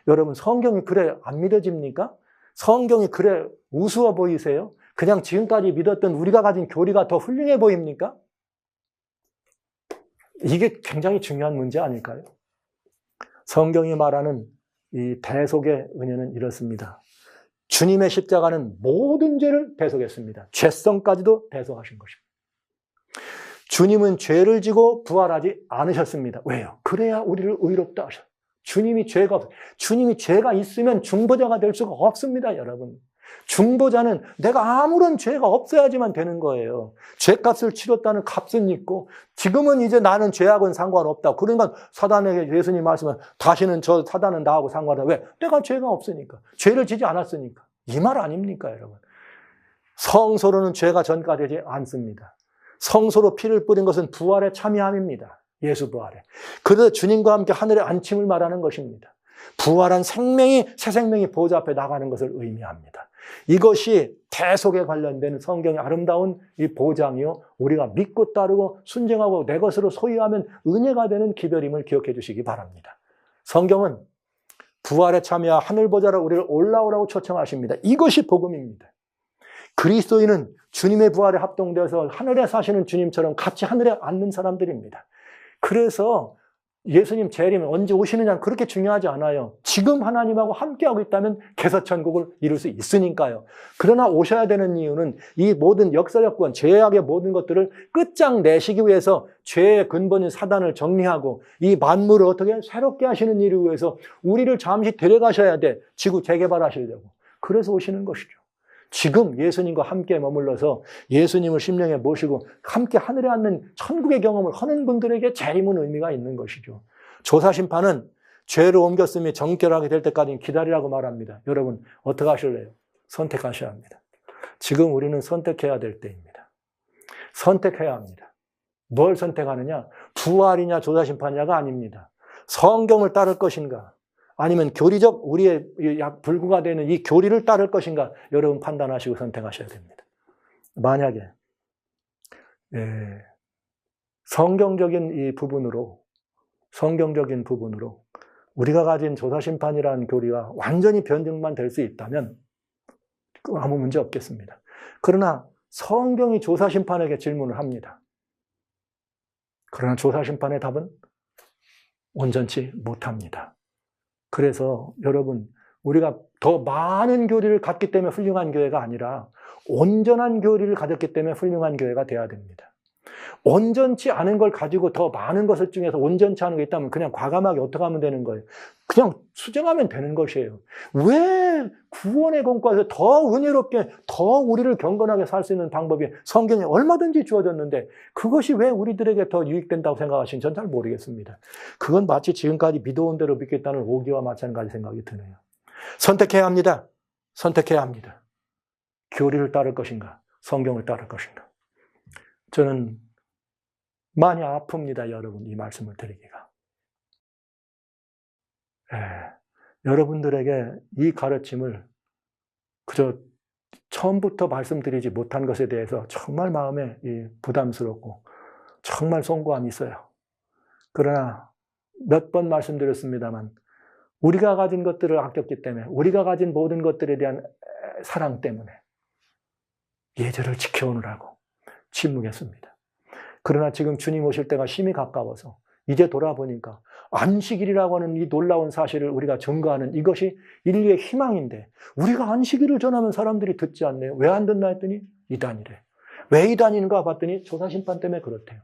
여러분, 성경이 그래 안 믿어집니까? 성경이 그래 우스워 보이세요? 그냥 지금까지 믿었던 우리가 가진 교리가 더 훌륭해 보입니까? 이게 굉장히 중요한 문제 아닐까요? 성경이 말하는 이 대속의 은혜는 이렇습니다. 주님의 십자가는 모든 죄를 대속했습니다. 죄성까지도 대속하신 것입니다. 주님은 죄를 지고 부활하지 않으셨습니다. 왜요? 그래야 우리를 의롭다 하셨어요. 주님이 죄가 있으면 중보자가 될 수가 없습니다, 여러분. 중보자는 내가 아무런 죄가 없어야지만 되는 거예요. 죄값을 치렀다는 값은 있고, 지금은 이제 나는 죄하고는 상관없다. 그러니까 사단에게 예수님이 말씀은 다시는 저 사단은 나하고 상관없다. 왜? 내가 죄가 없으니까. 죄를 지지 않았으니까. 이 말 아닙니까, 여러분? 성소로는 죄가 전가되지 않습니다. 성소로 피를 뿌린 것은 부활의 참여함입니다. 예수 부활에. 그래서 주님과 함께 하늘에 안침을 말하는 것입니다. 부활한 생명이, 새 생명이 보좌 앞에 나가는 것을 의미합니다. 이것이 대속에 관련된 성경의 아름다운 이 보장이요. 우리가 믿고 따르고 순종하고 내 것으로 소유하면 은혜가 되는 기별임을 기억해 주시기 바랍니다. 성경은 부활에 참여하 하늘 보좌로 우리를 올라오라고 초청하십니다. 이것이 복음입니다. 그리스도인은 주님의 부활에 합동되어서 하늘에 사시는 주님처럼 같이 하늘에 앉는 사람들입니다. 그래서 예수님 재림은 언제 오시느냐는 그렇게 중요하지 않아요. 지금 하나님하고 함께하고 있다면 개서천국을 이룰 수 있으니까요. 그러나 오셔야 되는 이유는 이 모든 역사적 구원, 죄악의 모든 것들을 끝장내시기 위해서 죄의 근본인 사단을 정리하고 이 만물을 어떻게 새롭게 하시는 일을 위해서 우리를 잠시 데려가셔야 돼. 지구 재개발하시려고. 그래서 오시는 것이죠. 지금 예수님과 함께 머물러서 예수님을 심령에 모시고 함께 하늘에 앉는 천국의 경험을 하는 분들에게 재림은 의미가 있는 것이죠. 조사심판은 죄를 옮겼으며 정결하게 될 때까지 기다리라고 말합니다. 여러분 어떻게 하실래요? 선택하셔야 합니다. 지금 우리는 선택해야 될 때입니다. 선택해야 합니다. 뭘 선택하느냐? 부활이냐 조사심판이냐가 아닙니다. 성경을 따를 것인가? 아니면 교리적 우리의 불구가 되는 이 교리를 따를 것인가 여러분 판단하시고 선택하셔야 됩니다. 만약에 성경적인 이 부분으로 우리가 가진 조사심판이라는 교리가 완전히 변증만 될 수 있다면 아무 문제 없겠습니다. 그러나 성경이 조사심판에게 질문을 합니다. 그러나 조사심판의 답은 온전치 못합니다. 그래서 여러분 우리가 더 많은 교리를 갖기 때문에 훌륭한 교회가 아니라 온전한 교리를 가졌기 때문에 훌륭한 교회가 돼야 됩니다. 온전치 않은 걸 가지고 더 많은 것을 중에서 온전치 않은 게 있다면 그냥 과감하게 어떻게 하면 되는 거예요? 그냥 수정하면 되는 것이에요. 왜 구원의 공과에서 더 은혜롭게 더 우리를 경건하게 살 수 있는 방법이 성경에 얼마든지 주어졌는데 그것이 왜 우리들에게 더 유익된다고 생각하시는지 전 잘 모르겠습니다. 그건 마치 지금까지 믿어온 대로 믿겠다는 오기와 마찬가지 생각이 드네요. 선택해야 합니다. 선택해야 합니다. 교리를 따를 것인가? 성경을 따를 것인가? 저는 많이 아픕니다, 여러분, 이 말씀을 드리기가. 여러분들에게 이 가르침을 그저 처음부터 말씀드리지 못한 것에 대해서 정말 마음에 부담스럽고 정말 송구함이 있어요. 그러나 몇 번 말씀드렸습니다만 우리가 가진 것들을 아꼈기 때문에 우리가 가진 모든 것들에 대한 사랑 때문에 예절을 지켜오느라고 침묵했습니다. 그러나 지금 주님 오실 때가 심히 가까워서 이제 돌아보니까 안식일이라고 하는 이 놀라운 사실을 우리가 증거하는 이것이 인류의 희망인데 우리가 안식일을 전하면 사람들이 듣지 않네요. 왜 안 듣나 했더니 이단이래. 왜 이단인가 봤더니 조사심판 때문에 그렇대요.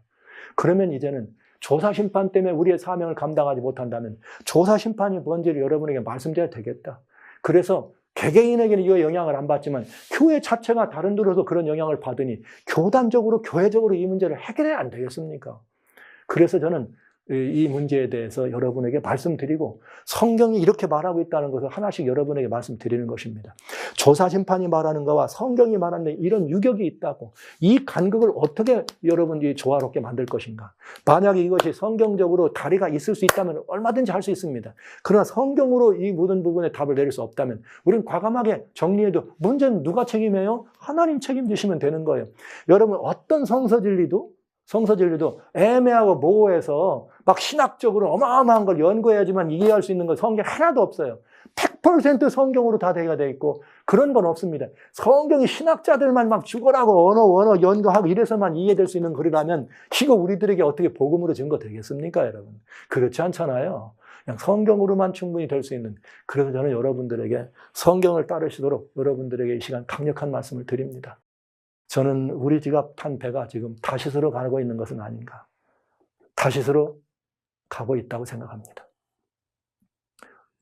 그러면 이제는 조사심판 때문에 우리의 사명을 감당하지 못한다면 조사심판이 뭔지를 여러분에게 말씀드려야 되겠다. 그래서 개개인에게는 이 영향을 안 받지만 교회 자체가 다른 데로서 그런 영향을 받으니 교단적으로 교회적으로 이 문제를 해결해야 안 되겠습니까? 그래서 저는 이 문제에 대해서 여러분에게 말씀드리고 성경이 이렇게 말하고 있다는 것을 하나씩 여러분에게 말씀드리는 것입니다. 조사심판이 말하는 것과 성경이 말하는 이런 유격이 있다고 이 간극을 어떻게 여러분들이 조화롭게 만들 것인가. 만약에 이것이 성경적으로 다리가 있을 수 있다면 얼마든지 할 수 있습니다. 그러나 성경으로 이 모든 부분에 답을 내릴 수 없다면 우리는 과감하게 정리해도 문제는 누가 책임해요? 하나님 책임지시면 되는 거예요. 여러분 어떤 성서진리도 애매하고 모호해서 막 신학적으로 어마어마한 걸 연구해야지만 이해할 수 있는 건 성경에 하나도 없어요. 100% 성경으로 다 되어 있고 그런 건 없습니다. 성경이 신학자들만 막 죽어라고 언어 연구하고 이래서만 이해될 수 있는 글이라면 이거 우리들에게 어떻게 복음으로 증거되겠습니까, 여러분? 그렇지 않잖아요. 그냥 성경으로만 충분히 될 수 있는. 그래서 저는 여러분들에게 성경을 따르시도록 여러분들에게 이 시간 강력한 말씀을 드립니다. 저는 우리 지갑 탄 배가 지금 다시스로 가고 있는 것은 아닌가. 다시스로 가고 있다고 생각합니다.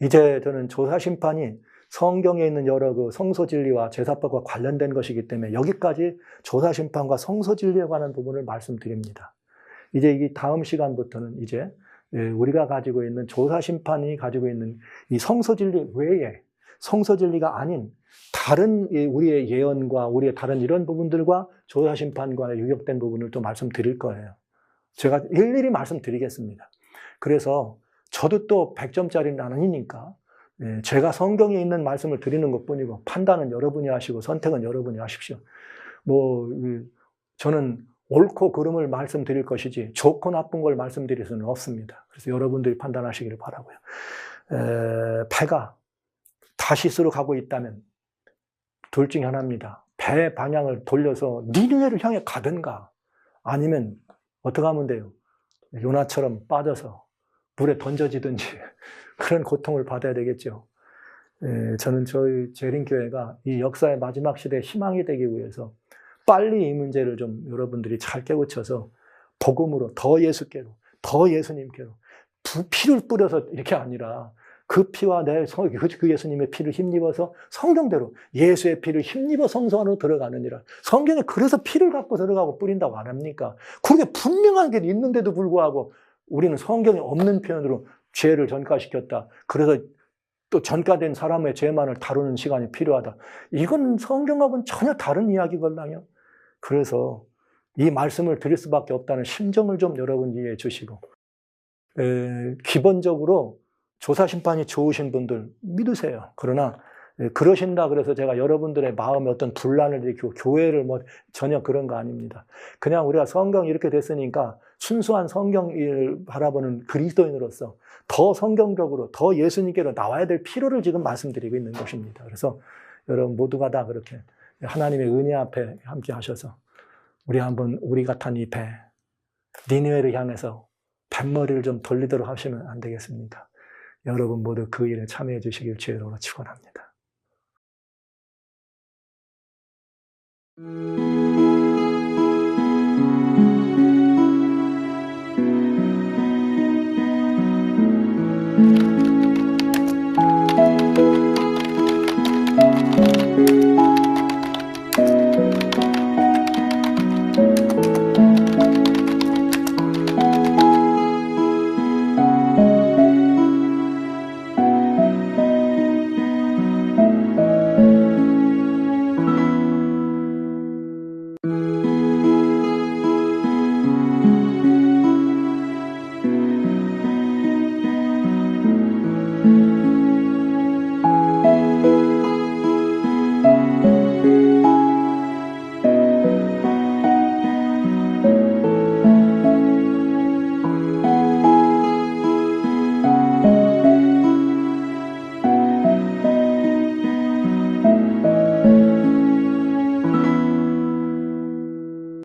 이제 저는 조사심판이 성경에 있는 여러 그 성소진리와 제사법과 관련된 것이기 때문에 여기까지 조사심판과 성소진리에 관한 부분을 말씀드립니다. 이제 이 다음 시간부터는 이제 우리가 가지고 있는 조사심판이 가지고 있는 이 성소진리 외에 성소진리가 아닌 다른 우리의 예언과 우리의 다른 이런 부분들과 조사심판과 유격된 부분을 또 말씀드릴 거예요. 제가 일일이 말씀드리겠습니다. 그래서 저도 또 100점짜리는 아니니까 제가 성경에 있는 말씀을 드리는 것뿐이고 판단은 여러분이 하시고 선택은 여러분이 하십시오. 저는 옳고 그름을 말씀드릴 것이지 좋고 나쁜 걸 말씀드릴 수는 없습니다. 그래서 여러분들이 판단하시기를 바라고요. 배가 다시스로 가고 있다면 둘 중에 하나입니다. 배 방향을 돌려서 니느웨를 향해 가든가 아니면 어떻게 하면 돼요? 요나처럼 빠져서 물에 던져지든지 그런 고통을 받아야 되겠죠. 저는 저희 재림교회가 이 역사의 마지막 시대에 희망이 되기 위해서 빨리 이 문제를 좀 여러분들이 잘 깨우쳐서 복음으로 더 예수께로, 더 예수님께로 피를 뿌려서 이렇게 아니라 그 피와 그 예수님의 피를 힘입어서 성경대로 예수의 피를 힘입어 성소 안으로 들어가느니라. 성경에 그래서 피를 갖고 들어가고 뿌린다고 안 합니까? 그게 분명한 게 있는데도 불구하고 우리는 성경에 없는 표현으로 죄를 전가시켰다. 그래서 또 전가된 사람의 죄만을 다루는 시간이 필요하다. 이건 성경하고는 전혀 다른 이야기거든요. 그래서 이 말씀을 드릴 수밖에 없다는 심정을 좀 여러분 이해해 주시고 기본적으로 조사심판이 좋으신 분들 믿으세요. 그러나 그러신다 그래서 제가 여러분들의 마음에 어떤 분란을 일으키고 교회를 전혀 그런 거 아닙니다. 그냥 우리가 성경이 이렇게 됐으니까 순수한 성경을 바라보는 그리스도인으로서 더 성경적으로 더 예수님께로 나와야 될 필요를 지금 말씀드리고 있는 것입니다. 그래서 여러분 모두가 다 그렇게 하나님의 은혜 앞에 함께 하셔서 우리가 탄 이 배 니느웨를 향해서 뱃머리를 좀 돌리도록 하시면 안 되겠습니까? 여러분 모두 그 일에 참여해 주시길 주의로 축원합니다.